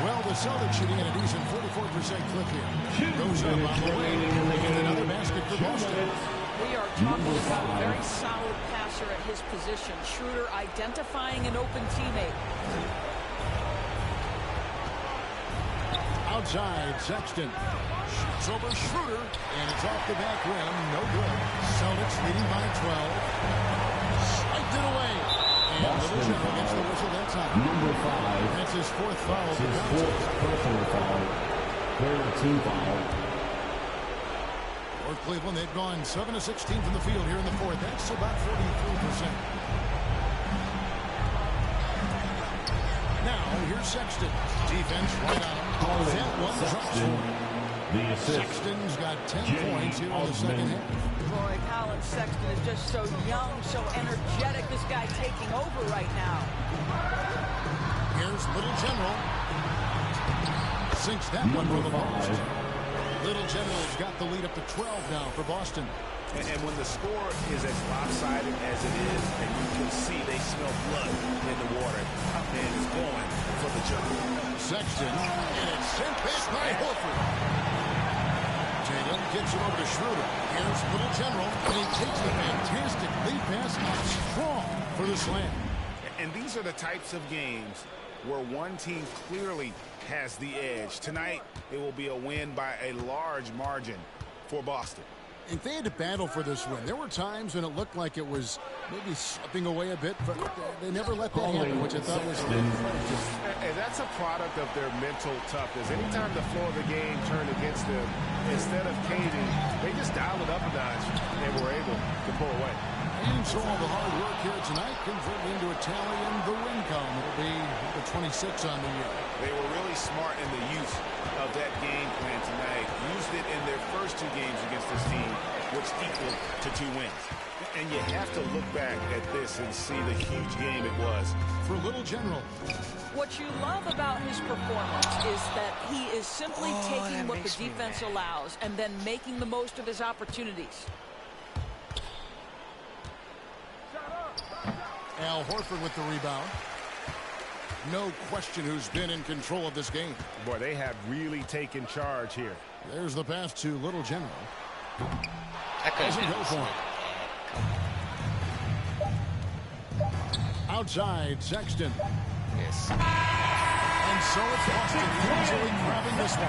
Well, the Celtics shooting at a decent 44% clip here. Goes up on the way. And another basket for Boston. We are talking about a very solid passer at his position. Schroeder identifying an open teammate. Outside, Sexton shoots over Schroeder, and it's off the back rim. No good. Celtics leading by 12. Swiped it away. And Little General gets the whistle that time. Number 5. That's his 4th foul. His 4th personal foul. 3rd team foul. For Cleveland, they've gone 7 of 16 from the field here in the 4th. That's about 43%. Now, here's Sexton. Defense right on him. That one drops for him. The assist. Sexton's got 10 points here in the second half. Boy, Colin Sexton is just so young, so energetic. This guy taking over right now. Here's Little General. Sinks that one for the post. Little General's got the lead up to 12 now for Boston. And when the score is as lopsided as it is, and you can see they smell blood in the water, top man is going for the jump. Sexton, and it's sent back by Horford. gets it over to Schroeder. Here's Little General, and he takes the fantastic lead pass out strong for the slam. And these are the types of games where one team clearly has the edge. Tonight, it will be a win by a large margin for Boston. And they had to battle for this win. There were times when it looked like it was maybe slipping away a bit, but they never let that happen, which I thought was really impressive. And that's a product of their mental toughness. Anytime the flow of the game turned against them, instead of caving, they just dialed it up a notch and were able to pull away. And so all the hard work here tonight converted into a tally in the win column. It'll be number 26 on the year. They were really smart in the use of that game plan tonight. Used it in their first two games against this team, which equaled to 2 wins. And you have to look back at this and see the huge game it was for Little General. What you love about his performance is that he is simply taking what the defense allows and then making the most of his opportunities. Al Horford with the rebound. No question who's been in control of this game. Boy, they have really taken charge here. There's the pass to Little General. Doesn't go for it. Outside, Sexton. Yes. And so it's Boston easily grabbing this one.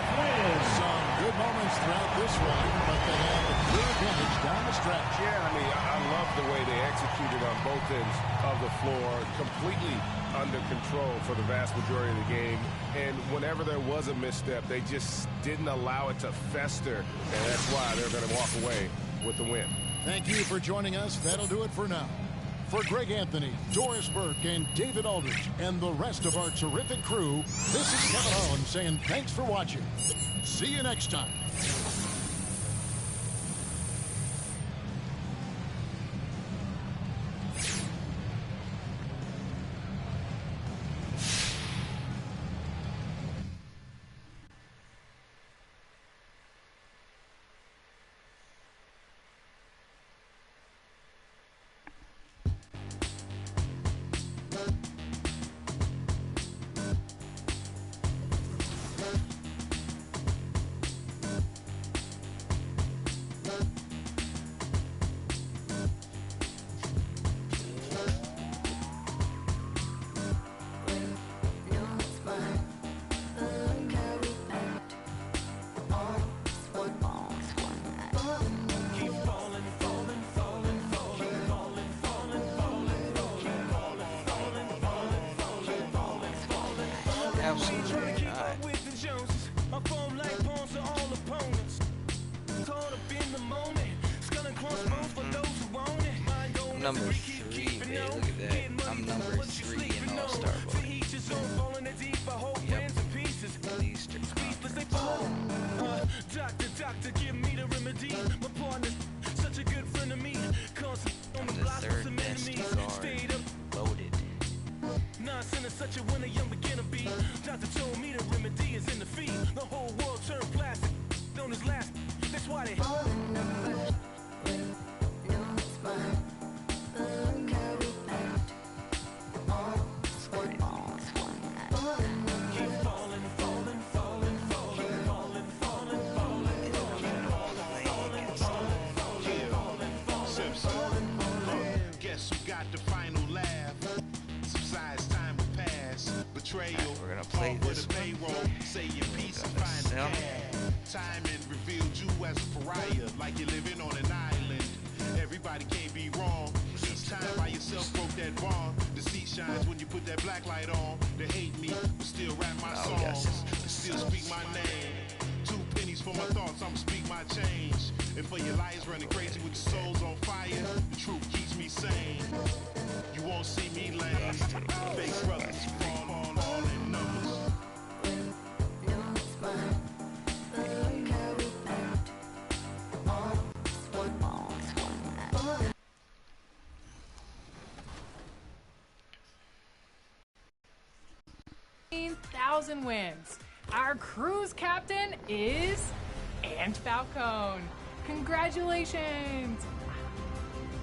Some good moments throughout this one, but they have a clear advantage down the stretch. Yeah, I mean, I love the way they executed on both ends of the floor, completely under control for the vast majority of the game. And whenever there was a misstep, they just didn't allow it to fester, and that's why they're going to walk away with the win. Thank you for joining us. That'll do it for now. For Greg Anthony, Doris Burke, and David Aldridge, and the rest of our terrific crew, this is Kevin Harlan saying thanks for watching. See you next time. Absolutely not. Number 3, man. Look at that. I'm number 3 in All-Star voting. Yep. Eastern Conference. Doctor, give me the remedy. My partner's such a good friend of me. I'm the 3rd best guard. Loaded. Nonsense is such a winner, young beginner be. Doctor told me the remedy is in the feet. The whole world turned plastic on his last. That's why they We're gonna play this one. Say your piece and find the cash. Time and revealed you as a pariah, like you're living on an island. Everybody can't be wrong. Each time by yourself broke that bond. The seat shines when you put that black light on. They hate me, but still rap my songs. Still speak my name. 2 pennies for my thoughts, I'ma speak my change. And for your lies running crazy with your souls on fire, the truth keeps me sane. You won't see me lame. Fake brothers fall in numbers. Thousand wins. Our crew's captain is Ant Falcone. Congratulations.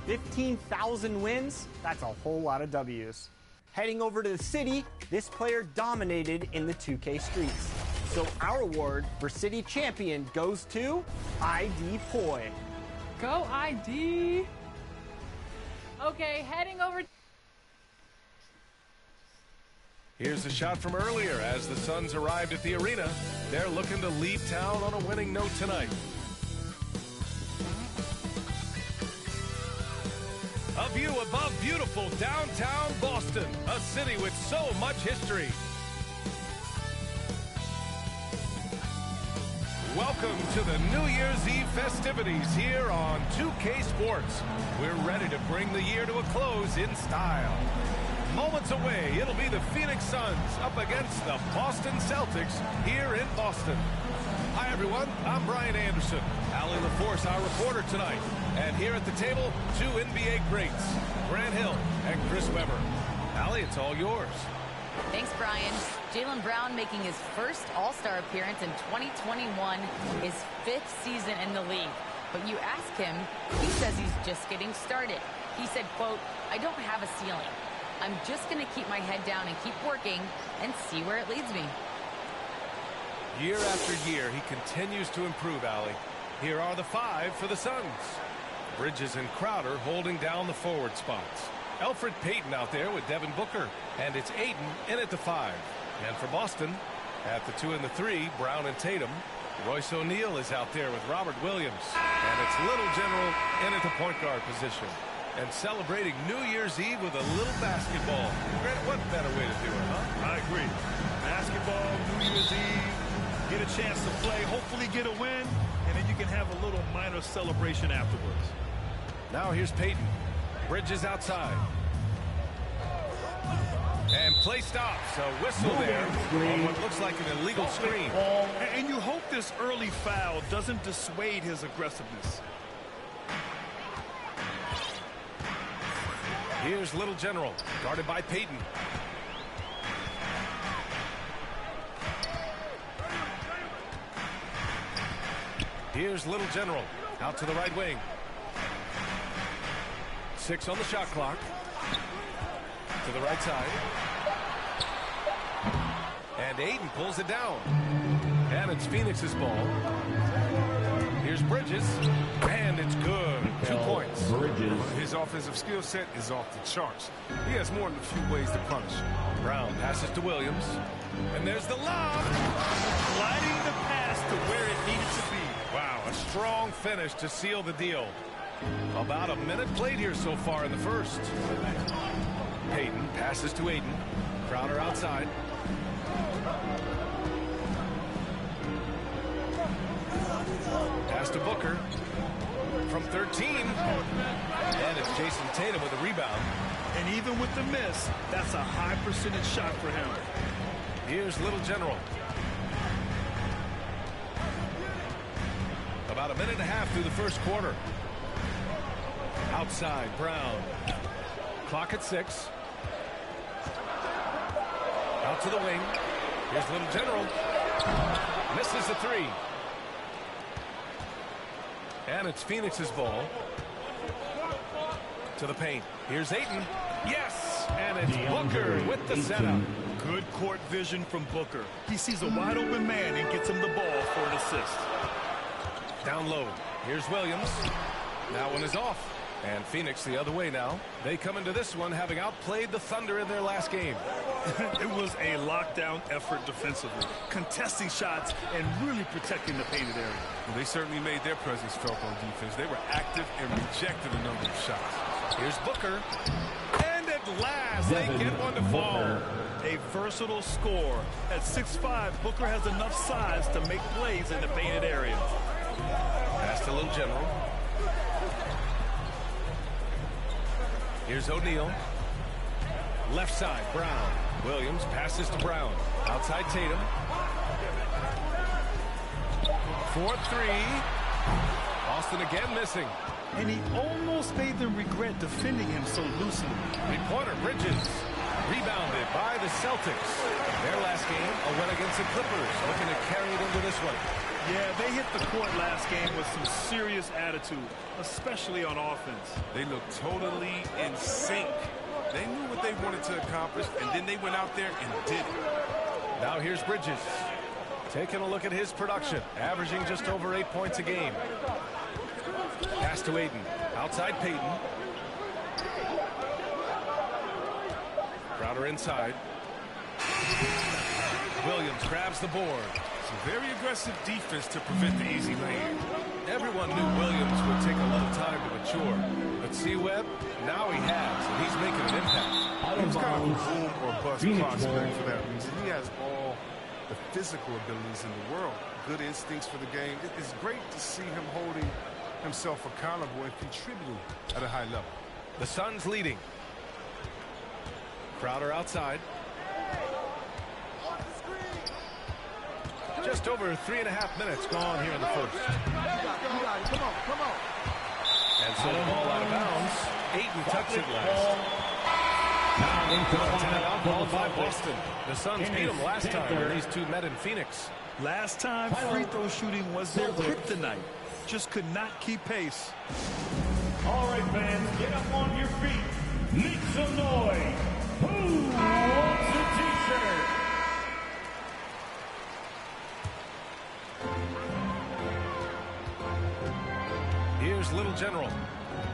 15,000 wins, that's a whole lot of W's. Heading over to the city, this player dominated in the 2K streets. So our award for city champion goes to ID Poi. Go ID. Okay, heading over. Here's a shot from earlier as the Suns arrived at the arena. They're looking to leave town on a winning note tonight. A view above beautiful downtown Boston, a city with so much history. Welcome to the New Year's Eve festivities here on 2K Sports. We're ready to bring the year to a close in style. Moments away, it'll be the Phoenix Suns up against the Boston Celtics here in Boston. Hi, everyone. I'm Brian Anderson. Allie LaForce, our reporter tonight. And here at the table, two NBA greats, Grant Hill and Chris Webber. Allie, it's all yours. Thanks, Brian. Jaylen Brown making his first All-Star appearance in 2021, his 5th season in the league. But you ask him, he says he's just getting started. He said, quote, "I don't have a ceiling. I'm just going to keep my head down and keep working and see where it leads me." Year after year, he continues to improve, Allie. Here are the 5 for the Suns. Bridges and Crowder holding down the forward spots. Elfrid Payton out there with Devin Booker. And it's Ayton in at the 5. And for Boston, at the 2 and the 3, Brown and Tatum. Royce O'Neal is out there with Robert Williams. And it's Little General in at the point guard position. And celebrating New Year's Eve with a little basketball. Grant, what better way to do it, huh? I agree. Basketball, New Year's Eve, get a chance to play, hopefully get a win, and then you can have a little minor celebration afterwards. Now here's Payton. Bridges outside. And play stops. A whistle there on what looks like an illegal screen. And you hope this early foul doesn't dissuade his aggressiveness. Here's Little General, guarded by Payton. Here's Little General, out to the right wing. 6 on the shot clock. To the right side. And Ayton pulls it down. And it's Phoenix's ball. Here's Bridges. And it's good. 2 points. Bridges. His offensive skill set is off the charts. He has more than a few ways to punish. Brown passes to Williams. And there's the lob. Sliding the pass to where it needed to be. Wow, a strong finish to seal the deal. About a minute played here so far in the first. Payton passes to Ayton. Crowder outside. Pass to Booker. From 13. And it's Jason Tatum with a rebound. And even with the miss, that's a high percentage shot for him. Here's Little General. About a minute and a half through the first quarter. Outside, Brown. Clock at 6. Out to the wing. Here's Little General. Misses the 3. And it's Phoenix's ball. To the paint. Here's Ayton. Yes! And it's Booker with the setup. Good court vision from Booker. He sees a wide open man and gets him the ball for an assist. Down low. Here's Williams. That one is off. And Phoenix the other way now. They come into this one having outplayed the Thunder in their last game. It was a lockdown effort defensively, contesting shots and really protecting the painted area. Well, they certainly made their presence felt on defense. They were active and rejected a number of shots. Here's Booker. And at last, they get one to fall. A versatile scorer. At 6'5", Booker has enough size to make plays in the painted area. Pass to Little General. Here's O'Neal. Left side, Brown. Williams passes to Brown. Outside Tatum. 4-3. Boston again missing. And he almost made them regret defending him so loosely. Three-pointer, Bridges. Rebounded by the Celtics. Their last game, a win against the Clippers. Looking to carry it into this one. Yeah, they hit the court last game with some serious attitude, especially on offense. They looked totally in sync. They knew what they wanted to accomplish, and then they went out there and did it. Now here's Bridges. Taking a look at his production, averaging just over 8 points a game. Pass to Aiden. Outside Payton. Crowder inside. Williams grabs the board. Some very aggressive defense to prevent the easy lane. Everyone knew Williams would take a little time to mature. But see, Webb, now he has, and he's making an impact. He was kind of a boom or bust prospect for that reason. He has all the physical abilities in the world. Good instincts for the game. It's great to see him holding himself accountable and contributing at a high level. The Suns leading. Crowder outside. Just over 3.5 minutes gone here in the first. Come on. And so the ball out of bounds. Ayton touched it last. Timeout called by Boston. The Suns beat them last time when these two met in Phoenix. Last time, free throw shooting was their kryptonite. Just could not keep pace. All right, fans, get up on your feet. Make some noise. Who wants a t-shirt? Here's Little General.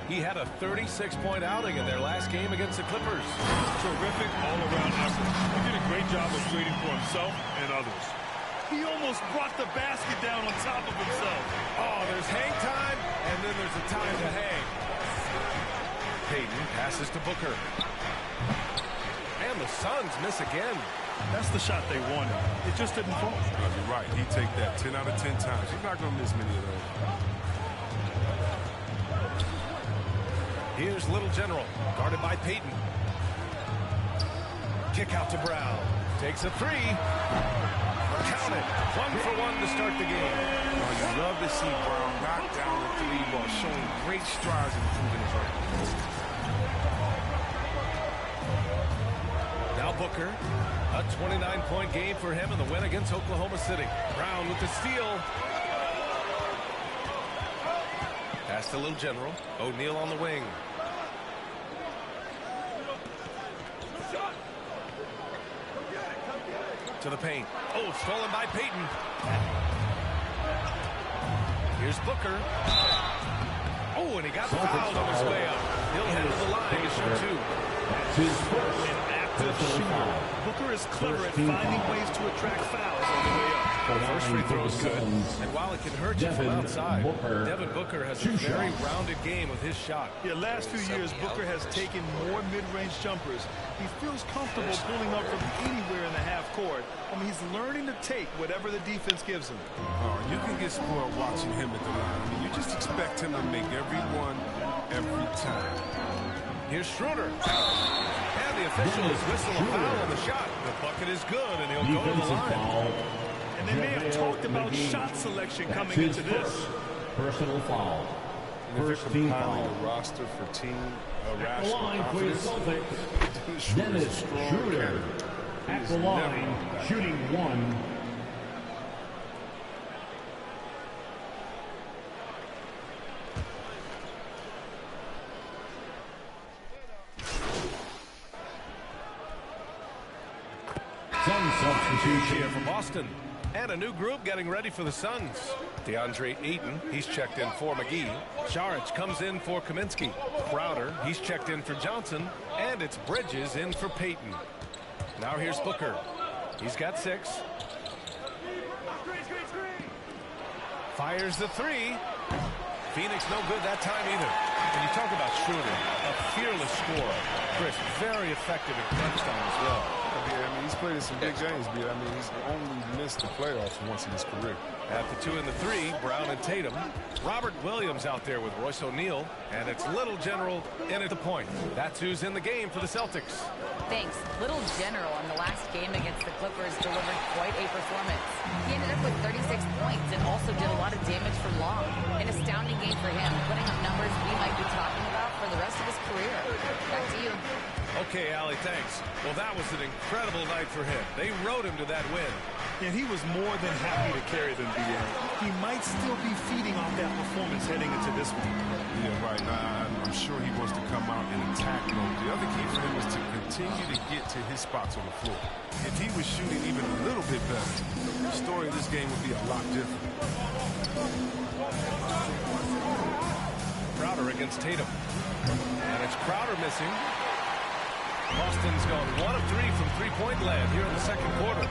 He had a 36-point outing in their last game against the Clippers. Terrific all-around effort. He did a great job of trading for himself and others. He almost brought the basket down on top of himself. Oh, there's hang time, and then there's a time to hang. Payton passes to Booker. And the Suns miss again. That's the shot they wanted. It just didn't fall. No, you're right. He'd take that 10 out of 10 times. He's not going to miss many of those. Here's Little General, guarded by Payton. Kick out to Brown. Takes a three. Count it. 1 for 1 to start the game. Oh, you love to see Brown knock down the three ball, showing great strides in improving his record. Now Booker. A 29-point game for him in the win against Oklahoma City. Brown with the steal. Pass to Little General. O'Neal on the wing. To the paint. Oh, stolen by Payton. Here's Booker. Oh, and he got fouled on his way up. He'll head to the line to shoot two. That's his first personal foul. Booker is clever at finding ways to attract fouls on the way up. First free throw is good, and while it can hurt you from outside, Devin Booker has a very rounded game with his shot. Yeah, last few years, Booker has taken more mid-range jumpers. He feels comfortable pulling up from anywhere in the half court. I mean, he's learning to take whatever the defense gives him. Oh, you can get spoiled watching him at the line. I mean, you just expect him to make every one, every time. Here's Schroeder. And the official is whistling a foul on the shot. The bucket is good, and he'll go to the line. And they may have talked about shot selection coming into this. Personal foul. And if you're compiling a roster for team rational confidence, Dennis Schroeder at the line, shooting 1. Sun substitution here for Boston. And a new group getting ready for the Suns. DeAndre Ayton, he's checked in for McGee. Saric comes in for Kaminsky. Crowder, he's checked in for Johnson. And it's Bridges in for Payton. Now here's Booker. He's got 6. Fires the 3. Phoenix no good that time either. And you talk about Schroeder, a fearless scorer. Chris, very effective in crunch time as well. Yeah, I mean, he's played in some big games, but I mean, he's only missed the playoffs once in his career. At the 2 and the 3, Brown and Tatum. Robert Williams out there with Royce O'Neal. And it's Little General in at the point. That's who's in the game for the Celtics. Thanks. Little General in the last game against the Clippers delivered quite a performance. He ended up with 36 points and also did a lot of damage from long. An astounding game for him, putting up numbers we might be talking about for the rest of his career. Back to you. Okay, Allie, thanks. Well, that was an incredible night for him. They rode him to that win. And he was more than happy to carry them, BA. He might still be feeding off that performance heading into this one. Yeah, right. I'm sure he wants to come out and attack mode. The other key for him is to continue to get to his spots on the floor. If he was shooting even a little bit better, the story of this game would be a lot different. Crowder against Tatum. And it's Crowder missing. Boston's gone 1 of 3 from three-point land here in the second quarter.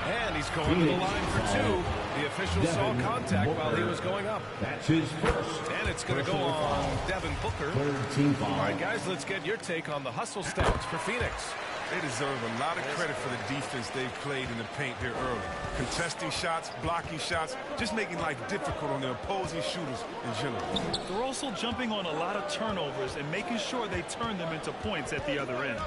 And he's going to the line for 2. The official saw contact while he was going up. That's his first. And it's going to go on Devin Booker. All right, guys, let's get your take on the hustle stats for Phoenix. They deserve a lot of credit for the defense they've played in the paint here early. Contesting shots, blocking shots, just making life difficult on the opposing shooters in general. They're also jumping on a lot of turnovers and making sure they turn them into points at the other end.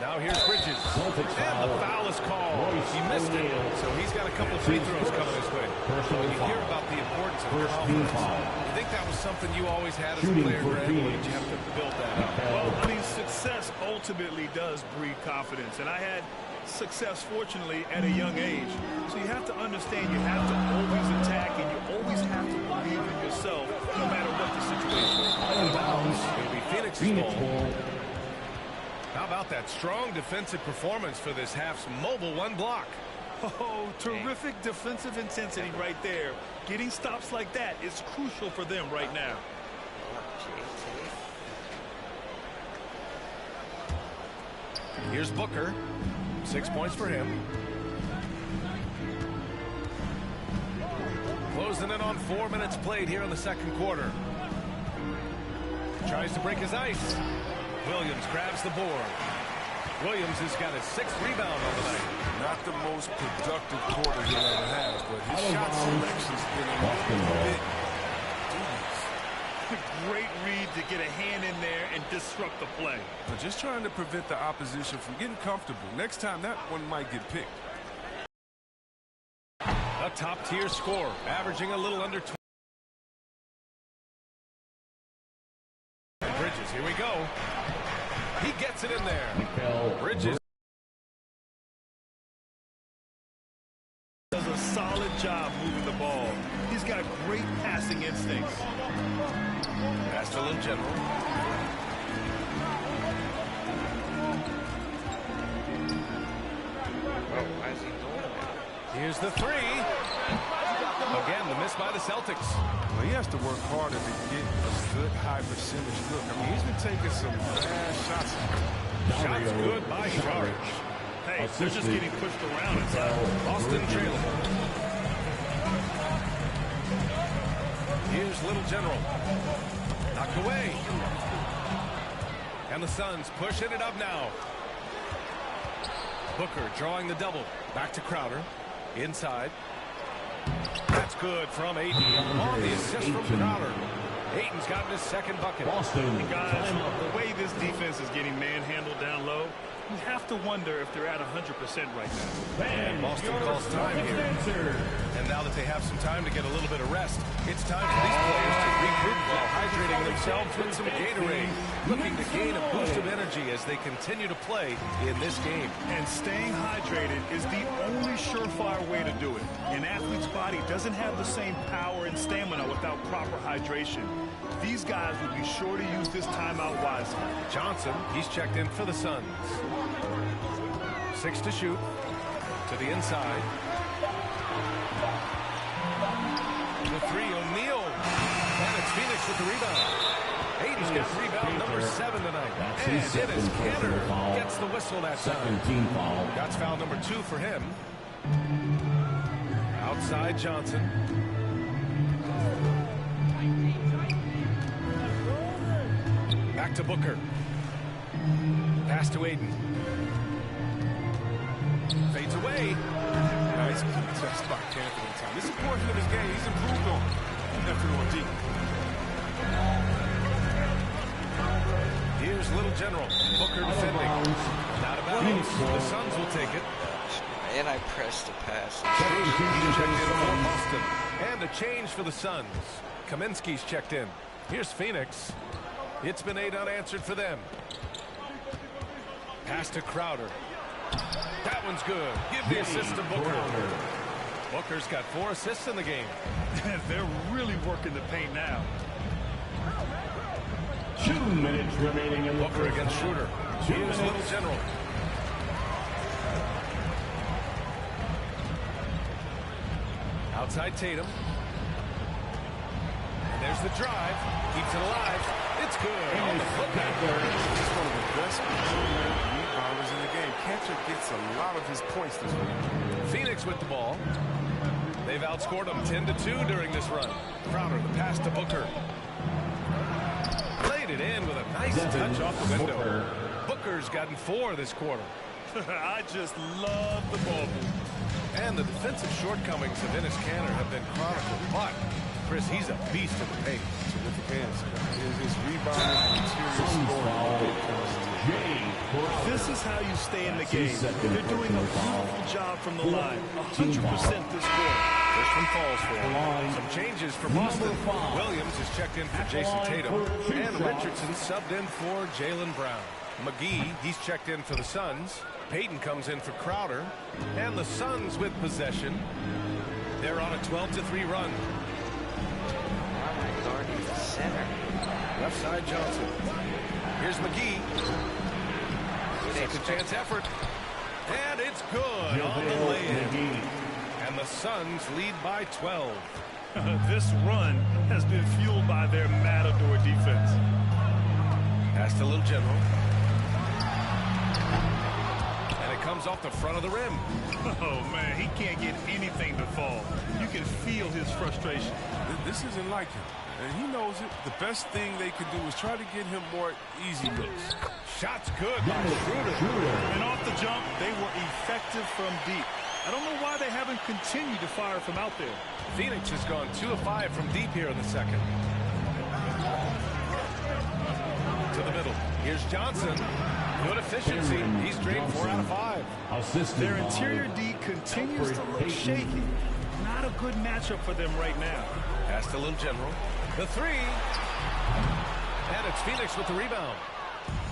Now here's Bridges. And the foul is called. He missed it, so he's got a couple of free throws coming his way. When you hear about the importance of confidence, you think that was something you always had as a player, Greg, or did you have to build that up? Well, I mean, success ultimately does breed confidence, and I had success, fortunately, at a young age. So you have to understand you have to always attack, and you always have to believe in yourself, no matter what the situation is. It'll be Phoenix's ball. How about that strong defensive performance for this half's mobile one block? Oh, terrific defensive intensity right there. Getting stops like that is crucial for them right now. Here's Booker. 6 points for him. Closing in on 4 minutes played here in the second quarter. Tries to break his ice. Williams grabs the board. Williams has got his 6th rebound on the night. Not the most productive quarter he'll ever have, but his shot selection's been a little bit dubious. Great read to get a hand in there and disrupt the play. But just trying to prevent the opposition from getting comfortable. Next time, that one might get picked. A top-tier scorer, averaging a little under 20. Bridges, here we go. He gets it in there. Bridges does a solid job moving the ball. He's got great passing instincts. Pass to Lil General. Oh, why is he doing that? Here's the 3. Again, the miss by the Celtics. Well, he has to work harder to get a good high percentage look. I mean, he's been taking some bad shots. Shots good by Saric. Hey, they're just getting pushed around inside. Boston trailing. Here's Little General. Knocked away. And the Suns pushing it up now. Booker drawing the double. Back to Crowder. Inside. That's good from Ayton. On the assist from Crowder. Ayton's gotten his 2nd bucket. And guys, the way this defense is getting manhandled down low, you have to wonder if they're at 100% right now. And Boston calls time here. And now that they have some time to get a little bit of rest, it's time for these players to regroup while hydrating themselves with some Gatorade, looking to gain a boost of energy as they continue to play in this game. And staying hydrated is the only surefire way to do it. An athlete's body doesn't have the same power and stamina without proper hydration. These guys will be sure to use this timeout wisely. Johnson, he's checked in for the Suns. 6 to shoot. To the inside. The 3, O'Neal. And it's Phoenix with the rebound. Ayton's got rebound number 7 tonight. And it is Canner. Gets the whistle that time. That's foul number 2 for him. Outside Johnson. Back to Booker. Pass to Ayton. Fades away. Nice contest by Cantor in time. This is a portion of his game. He's improved on. Definitely on deep. Here's Little General. Booker defending. Not about it. The Suns will take it. And I pressed the pass. He's checked in for Boston. And a change for the Suns. Kaminsky's checked in. Here's Phoenix. It's been 8 unanswered for them. Pass to Crowder. That one's good. Give the assist to Booker. Booker's got 4 assists in the game. They're really working the paint now. 2 minutes remaining in the Booker against Schroeder. Here's Little General. Outside Tatum. And there's the drive. Keeps it alive. It's good. On the putback. He's one of the best rebounders in the game. Catcher gets a lot of his points this week. Phoenix with the ball. They've outscored them 10-2 during this run. Crowder, the pass to Booker. Laid it in with a nice touch off the window. Booker's gotten 4 this quarter. I just love the ball. And the defensive shortcomings of Enes Kanter have been chronicled. But, Chris, he's a beast in the paint. Terrific hands. His rebounding and interior scoring. This is how you stay in the game. They're doing a beautiful job from the line. 100% this quarter. This one falls for him. Some changes for Boston. Williams is checked in for Jason Tatum. And Richardson subbed in for Jaylen Brown. McGee, he's checked in for the Suns. Payton comes in for Crowder. And the Suns with possession. They're on a 12-3 run. Guarding the center. Left side Johnson. Here's McGee. Second chance effort. And it's good on the lay-in. And the Suns lead by 12. This run has been fueled by their matador defense. Pass to Little General. And it comes off the front of the rim. Oh, man, he can't get anything to fall. You can feel his frustration. This isn't like him. And he knows it. The best thing they can do is try to get him more easy looks. Shots good by Schroeder. And off the jump, they were effective from deep. I don't know why they haven't continued to fire from out there. Phoenix has gone 2 of 5 from deep here in the second. To the middle. Here's Johnson. Good efficiency. He's drained 4 out of 5. Their interior D continues to look shaky. Not a good matchup for them right now. Pass to Little General. The 3. And it's Phoenix with the rebound.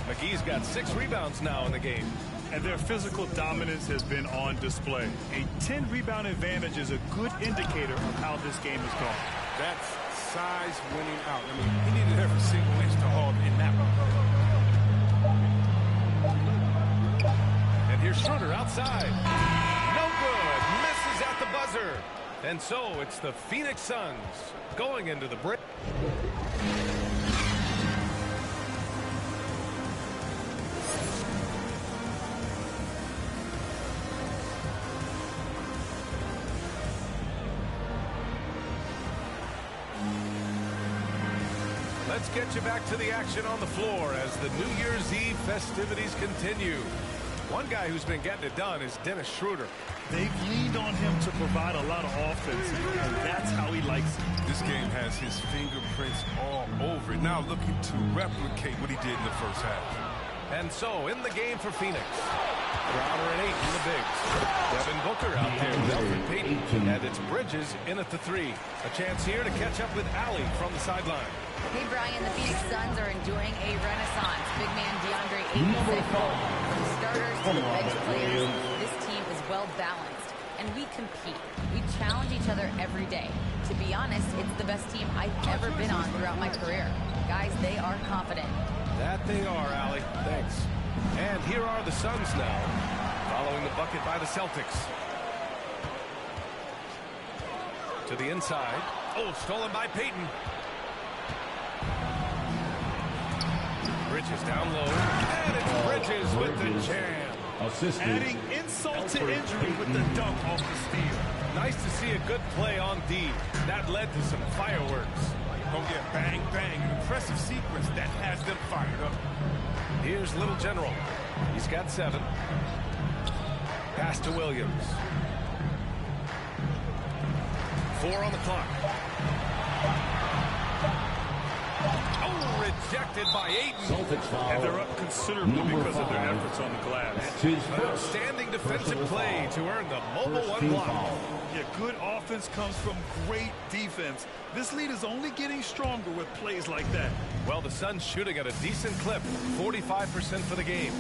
McGee's got 6 rebounds now in the game. And their physical dominance has been on display. A 10-rebound advantage is a good indicator of how this game has gone. That's size winning out. I mean, he needed every single inch to hold in that one. And here's Schroeder outside. No good. Misses at the buzzer. And so it's the Phoenix Suns going into the break. Let's get you back to the action on the floor as the New Year's Eve festivities continue. One guy who's been getting it done is Dennis Schroeder. They've leaned on him to provide a lot of offense, and that's how he likes it. This game has his fingerprints all over it. Now looking to replicate what he did in the first half. And so, in the game for Phoenix, Crowder and 8 in the bigs. Devin Booker out there with Elfrid Payton. And it's Bridges in at the 3. A chance here to catch up with Allie from the sideline. Hey, Brian, the Phoenix Suns are enjoying a renaissance. Big man DeAndre Ayton said, from starters to the bench players, this team is well-balanced, and we compete. We challenge each other every day. To be honest, it's the best team I've ever been on throughout my career. Guys, they are confident. That they are, Allie. Thanks. And here are the Suns now, following the bucket by the Celtics. To the inside. Oh, stolen by Payton. Bridges down low. And it's Bridges with the jam. Adding insult to injury with the dunk off the steal. Nice to see a good play on D. That led to some fireworks. Oh, yeah, bang, bang. An impressive sequence that has them fired up. Here's Little General. He's got 7. Pass to Williams. 4 on the clock. Oh, rejected by Ayton. And they're up considerably because of their efforts on the glass. An outstanding defensive play to earn the mobile one block. Yeah, good offense comes from great defense. This lead is only getting stronger with plays like that. Well, the Suns shooting at a decent clip, 45% for the game.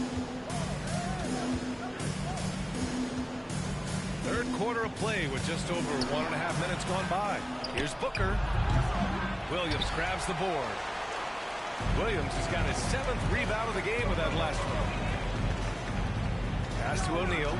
Third quarter of play with just over 1.5 minutes gone by. Here's Booker. Williams grabs the board. Williams has got his 7th rebound of the game with that last one. Pass to O'Neal.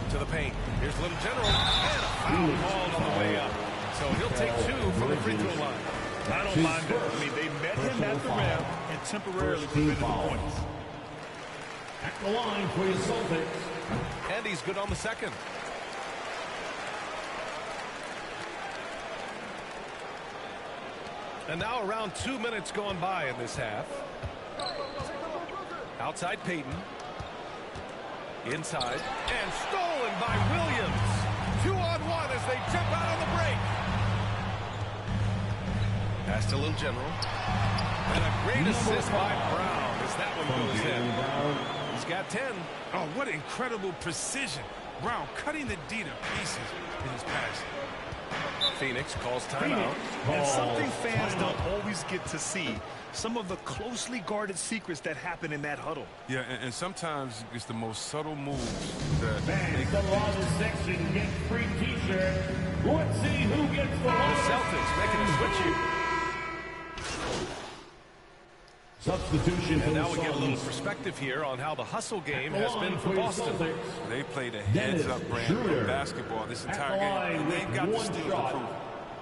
To the paint. Here's Little General. And a foul called on the way up. So he'll take 2 from the free throw line. I don't mind that. I mean, they met him at the rim and temporarily prevented the points. At the line for the Celtics. And he's good on the second. And now around 2 minutes gone by in this half. Outside Payton. Inside. And stolen by Williams. 2-on-1 as they jump out on the break. Pass to Little General. And a great assist by Brown as that one goes in. He's got 10. Oh, what incredible precision. Brown cutting the D to pieces in his pass. Phoenix calls timeout. And something fans don't always get to see. Some of the closely guarded secrets that happen in that huddle. Yeah, and sometimes it's the most subtle moves that Fans along the section get free t-shirt. Let's see who gets the Celtics making a switch here. Substitution. And now we get a little perspective here on how the hustle game has been for Boston. They played a heads-up brand of basketball this entire game, and they've got the steals to prove it.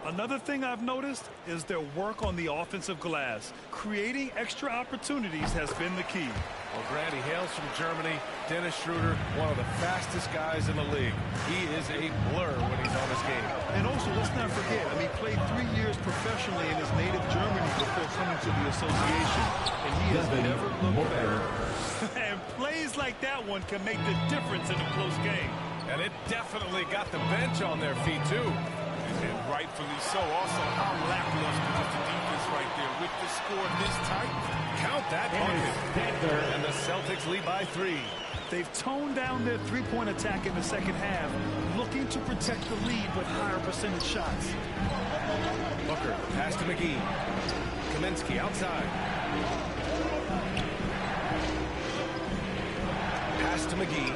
Another thing I've noticed is their work on the offensive glass. Creating extra opportunities has been the key. Well, Grant, he hails from Germany. Dennis Schroeder, one of the fastest guys in the league. He is a blur when he's on his game. And also, let's not forget, I mean, he played 3 years professionally in his native Germany before coming to the association. And he has never looked better. And plays like that one can make the difference in a close game. And it definitely got the bench on their feet, too. And rightfully so. Also, how lackluster was the defense right there with the score this tight. Count that bucket. And the Celtics lead by 3. They've toned down their three-point attack in the second half, looking to protect the lead with higher percentage shots. Booker, pass to McGee. Kaminsky outside. Pass to McGee.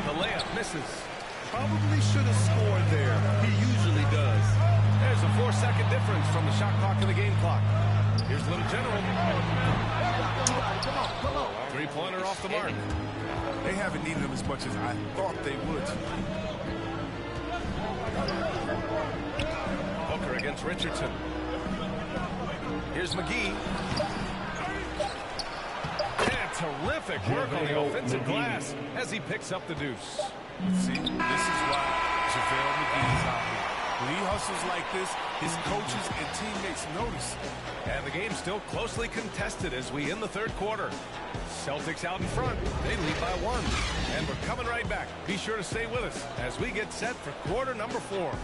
The layup misses. Probably should have scored there. He usually does. There's a 4-second difference from the shot clock to the game clock. Here's Little General. Three-pointer off the mark. They haven't needed him as much as I thought they would. Booker against Richardson. Here's McGee. And terrific work on the offensive glass as he picks up the deuce. See, this is why JaVale McGee is out here. When he hustles like this, his coaches and teammates notice. And the game's still closely contested as we end the third quarter. Celtics out in front. They lead by 1. And we're coming right back. Be sure to stay with us as we get set for quarter number 4.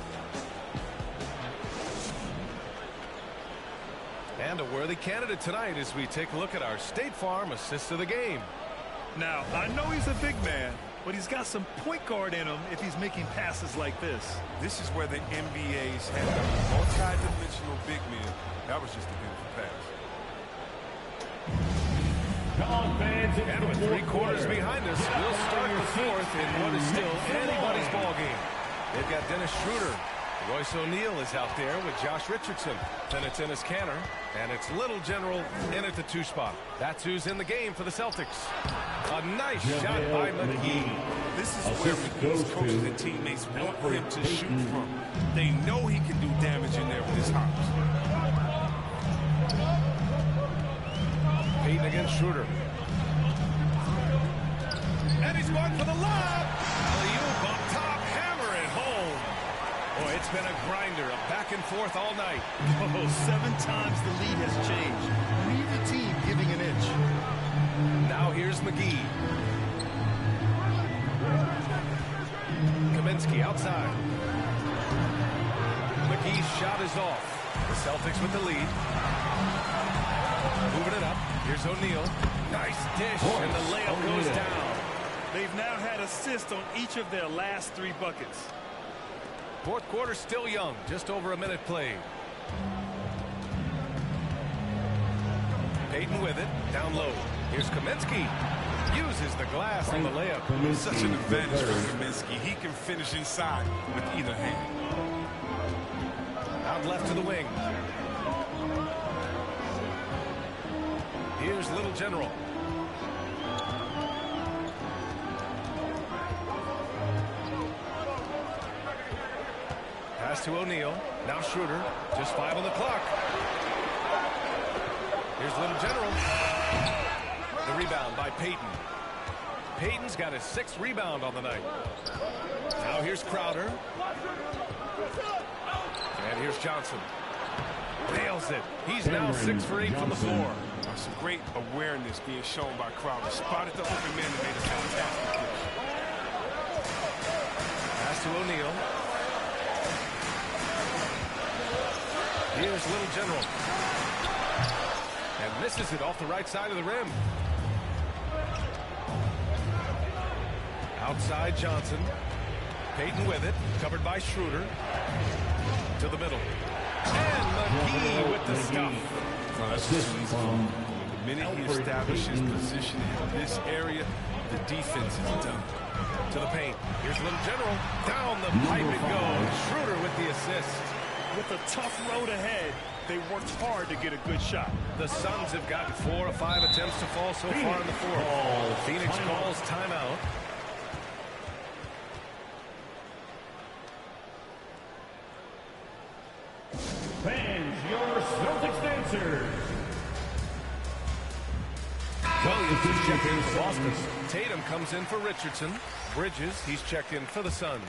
And a worthy candidate tonight as we take a look at our State Farm assist of the game. Now, I know he's a big man, but he's got some point guard in him if he's making passes like this. This is where the NBA's had the multi-dimensional big men. That was just a beautiful pass. Come on, fans. And with 3 quarters behind us, we'll start the 4th in what is still anybody's ball game. They've got Dennis Schroeder. Royce O'Neal is out there with Josh Richardson. Then it's Enes Kanter, and it's Little General in at the 2 spot. That's who's in the game for the Celtics. A nice shot by McGee. This is where McGee's coaches and teammates want him to shoot from. They know he can do damage in there with his hops. Payton against Schroeder. And he's going for the lob. Alley-oop up top, hammer it home. Boy, it's been a grinder, a back and forth all night. Oh, 7 times the lead has changed. Neither team giving an inch. Now here's McGee. the outside. McGee's shot is off. The Celtics with the lead. Moving it up. Here's O'Neal. Nice dish, and the layup goes down. They've now had assists on each of their last 3 buckets. Fourth quarter still young. Just over a minute played. Payton with it. Down low. Here's Kaminsky. Uses the glass on the layup. It's such an advantage for Kaminsky. He can finish inside with either hand. Out left to the wing. Here's Little General. Pass to O'Neal. Now Schroeder. Just 5 on the clock. Here's Little General. The rebound by Payton. Payton's got his 6th rebound on the night. Now here's Crowder. And here's Johnson. Nails it. He's now 6 for 8 from the floor. Some great awareness being shown by Crowder. Spotted the open man and made a fantastic catch. Pass to O'Neal. Here's Little General. And misses it off the right side of the rim. Outside Johnson. Payton with it. Covered by Schroeder. To the middle. And McGee with the stuff. The minute he establishes position in this area, the defense is done. To the paint. Here's Little General. Down the pipe it goes. Schroeder with the assist. With a tough road ahead, they worked hard to get a good shot. The Suns have gotten 4 of 5 attempts to fall so far in the fourth. Phoenix calls timeout. Fans, your Celtics dancers. Williams is checked in for Boston. Tatum comes in for Richardson. Bridges, he's checked in for the Suns.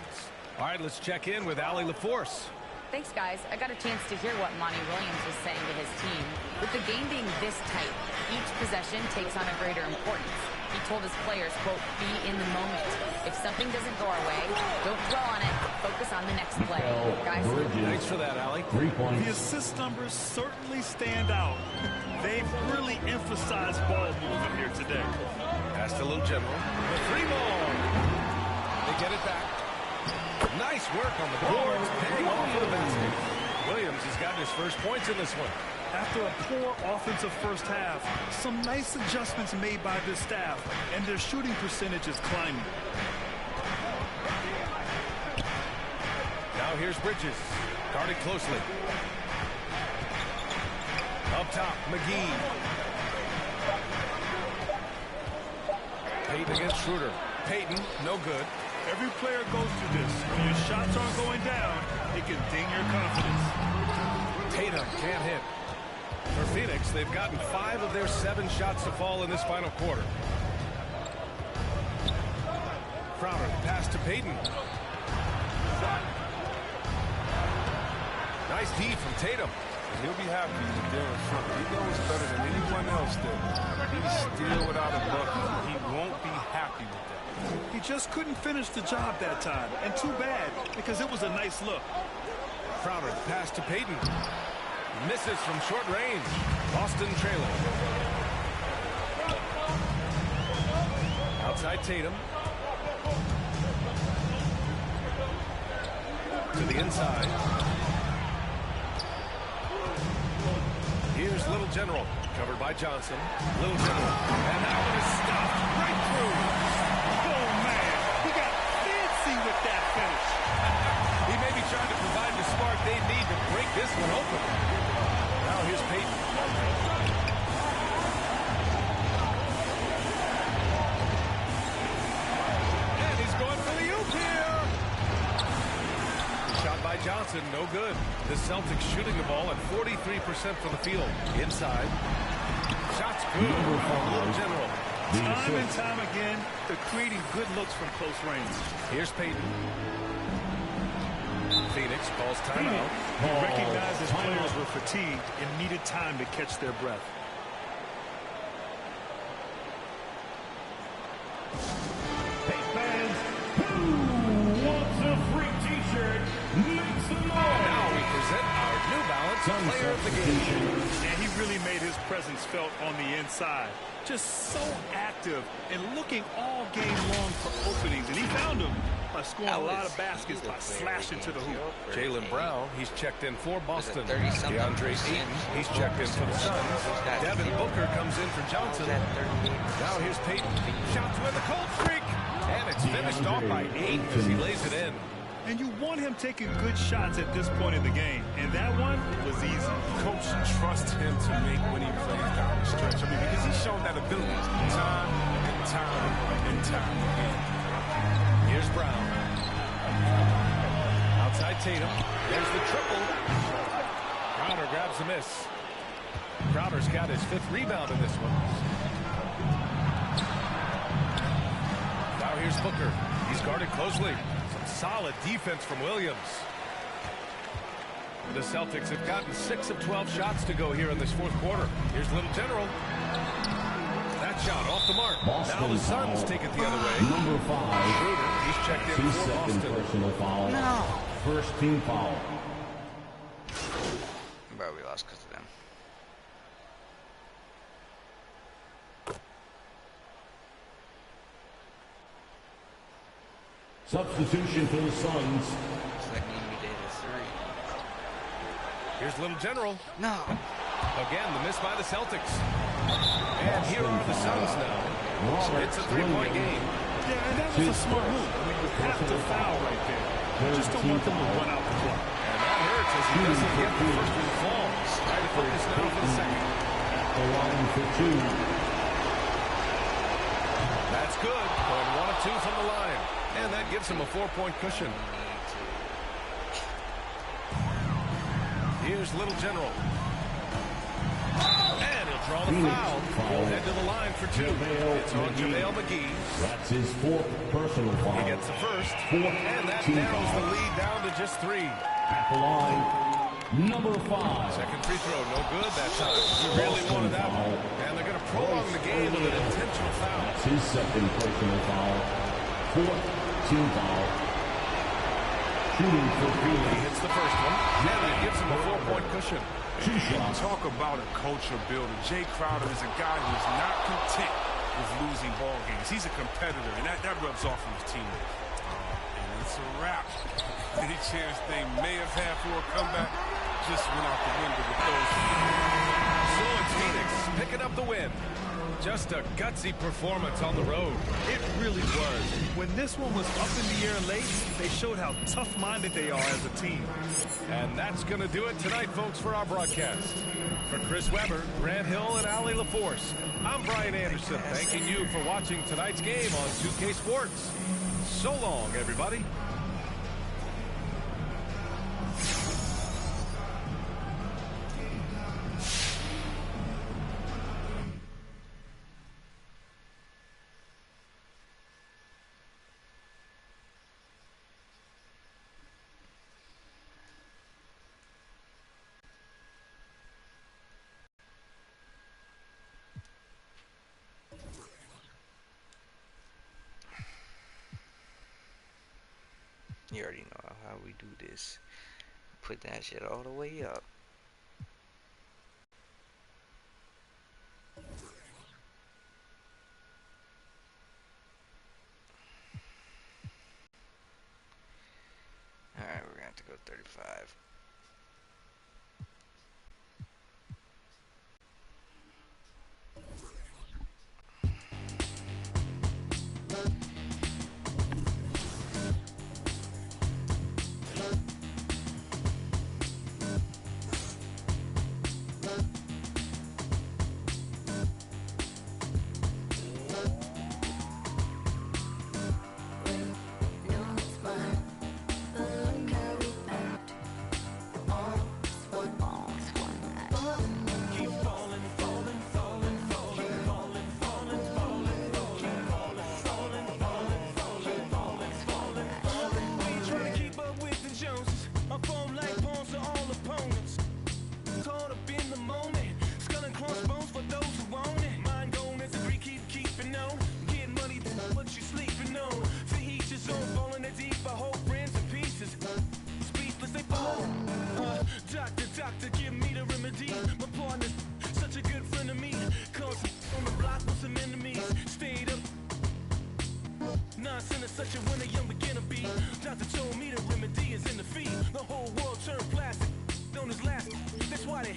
All right, let's check in with Allie LaForce. Thanks, guys. I got a chance to hear what Monty Williams was saying to his team. With the game being this tight, each possession takes on a greater importance. He told his players, quote, be in the moment. If something doesn't go our way, don't dwell on it. Focus on the next play. Guys, thanks for that, Allie. The assist numbers certainly stand out. They've really emphasized ball movement here today. Pass to Little General. The 3 ball. They get it back. Nice work on the boards, paying off for the basket. Williams has gotten his first points in this one. After a poor offensive first half, some nice adjustments made by this staff, and their shooting percentage is climbing. Now here's Bridges, guarded closely. Up top, McGee. Payton against Schroeder. Payton, no good. Every player goes through this. When your shots aren't going down, it can ding your confidence. Tatum can't hit. For Phoenix, they've gotten 5 of their 7 shots to fall in this final quarter. Crowder, pass to Payton. Nice D from Tatum. He'll be happy that they're in front. He knows better than anyone else that he's still without a bucket. He won't be happy with that. He just couldn't finish the job that time. And too bad, because it was a nice look. Crowder, pass to Payton. Misses from short range. Boston trailing. Outside Tatum. To the inside. Here's Little General. Covered by Johnson. Little General. And that one is stopped right through. Oh, man. He got fancy with that finish. He may be trying to provide the spark they need to break this one open. Now here's Payton. And he's going for the oop here. Shot by Johnson, no good. The Celtics shooting the ball at 43% from the field. Inside. Shots good from Little General. Time and time again, they're creating good looks from close range. Here's Payton. Phoenix calls timeout. He recognized his players were fatigued and needed time to catch their breath. Hey fans, who wants a free New Balance player of the game. And he really made his presence felt on the inside. Just so active and looking all game long for openings. And he found them by scoring a lot of baskets by slashing to the hoop. Jaylen Brown, he's checked in for Boston. DeAndre Ayton, he's checked in for the Suns. Devin Booker comes in for Johnson. Now here's Peyton. Shots with a cold streak. And it's finished off by 8 as he lays it in. And you want him taking good shots at this point in the game. And that one was easy. Coach trusts him to make winning plays down the stretch. I mean, because he's shown that ability time and time and time again. Here's Brown. Outside Tatum. There's the triple. Crowder grabs the miss. Crowder's got his 5th rebound in this one. Now here's Booker. He's guarded closely. Solid defense from Williams. The Celtics have gotten 6 of 12 shots to go here in this 4th quarter. Here's Little General. That shot off the mark. Now the Suns take it the other way. Number 5. Schroeder, he's checked in for Second Boston. personal foul. No. First team foul. Bro, we lost because of them. Substitution for the Suns. It's like we did a 3. Here's Little General. No. Again, the miss by the Celtics. And here are the Suns now. It's a 3-point game. Yeah, and that was a smart move. I mean, you have to foul right there. You just don't want them to run out the clock. And that hurts as he doesn't get the first one falls. Try to focus now for the second. The line for 2. That's good. Going 1 of 2 from the line. And that gives him a 4-point cushion. Here's Little General. And he'll draw the foul. He'll head to the line for 2. It's on JaVale McGee. That's his 4th personal foul. He gets the first. 4th And that team narrows foul. the lead down to just 3. At the line, number 5. Second free throw, no good that time. He really wanted that one. And they're going to prolong the game with an intentional foul. That's his 2nd personal foul. 4th team foul. Shooting for He Felix. hits the first one. And that gives him a 4-point cushion. 2 shots. Talk about a culture builder. Jay Crowder is a guy who's not content with losing ball games. He's a competitor, and that rubs off on his teammates. And it's a wrap. Any chance they may have had for a comeback just went out the window with those. So it's Phoenix picking up the win. Just a gutsy performance on the road. It really was. When this one was up in the air late, they showed how tough-minded they are as a team. And that's going to do it tonight, folks, for our broadcast. For Chris Webber, Grant Hill, and Allie LaForce, I'm Brian Anderson, thanking you for watching tonight's game on 2K Sports. So long, everybody. You already know how we do this. Put that shit all the way up. Alright, we're gonna have to go 35. such a winner, young beginner be. Doctor told me the remedy is in the feed. The whole world turned plastic. On his last, that's why they.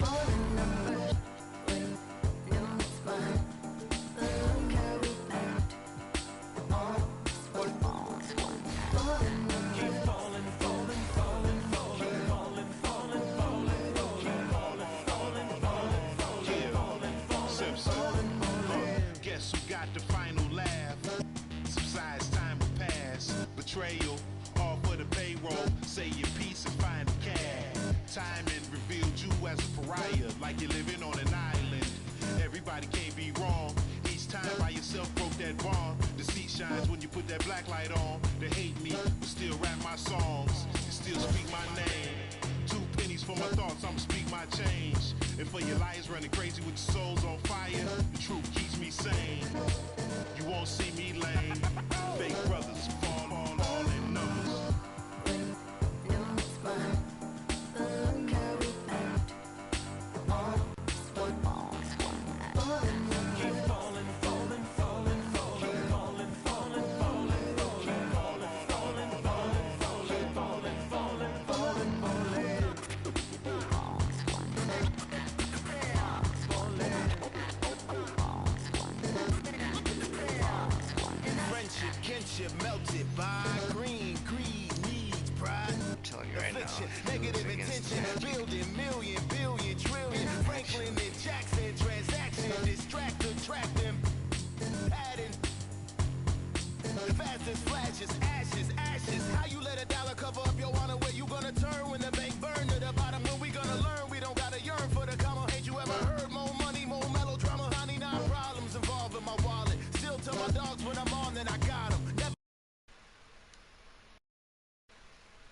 Guess who got the final laugh? Subsides, time will pass. Betrayal, all for the payroll. Say your piece and find the cash. Time and revealed you as a pariah, like you're living on an island. Everybody can't be wrong. Each time by yourself broke that bond. Deceit shines when you put that black light on. They hate me, but still rap my songs. And still speak my name. 2 pennies for my thoughts, I'ma speak my change. And for your liars running crazy with your souls on fire, the truth keeps me sane. You won't see me lame. Fake brothers fall all in numbers. Melted by green, greed, needs, pride. I'm telling you right now. Negative intention, building million, billion, trillion. Franklin and Jackson, transaction, distract, attract them. Adding fast as flashes, ashes, ashes. How you let a dollar cover up your honor? Where you gonna turn when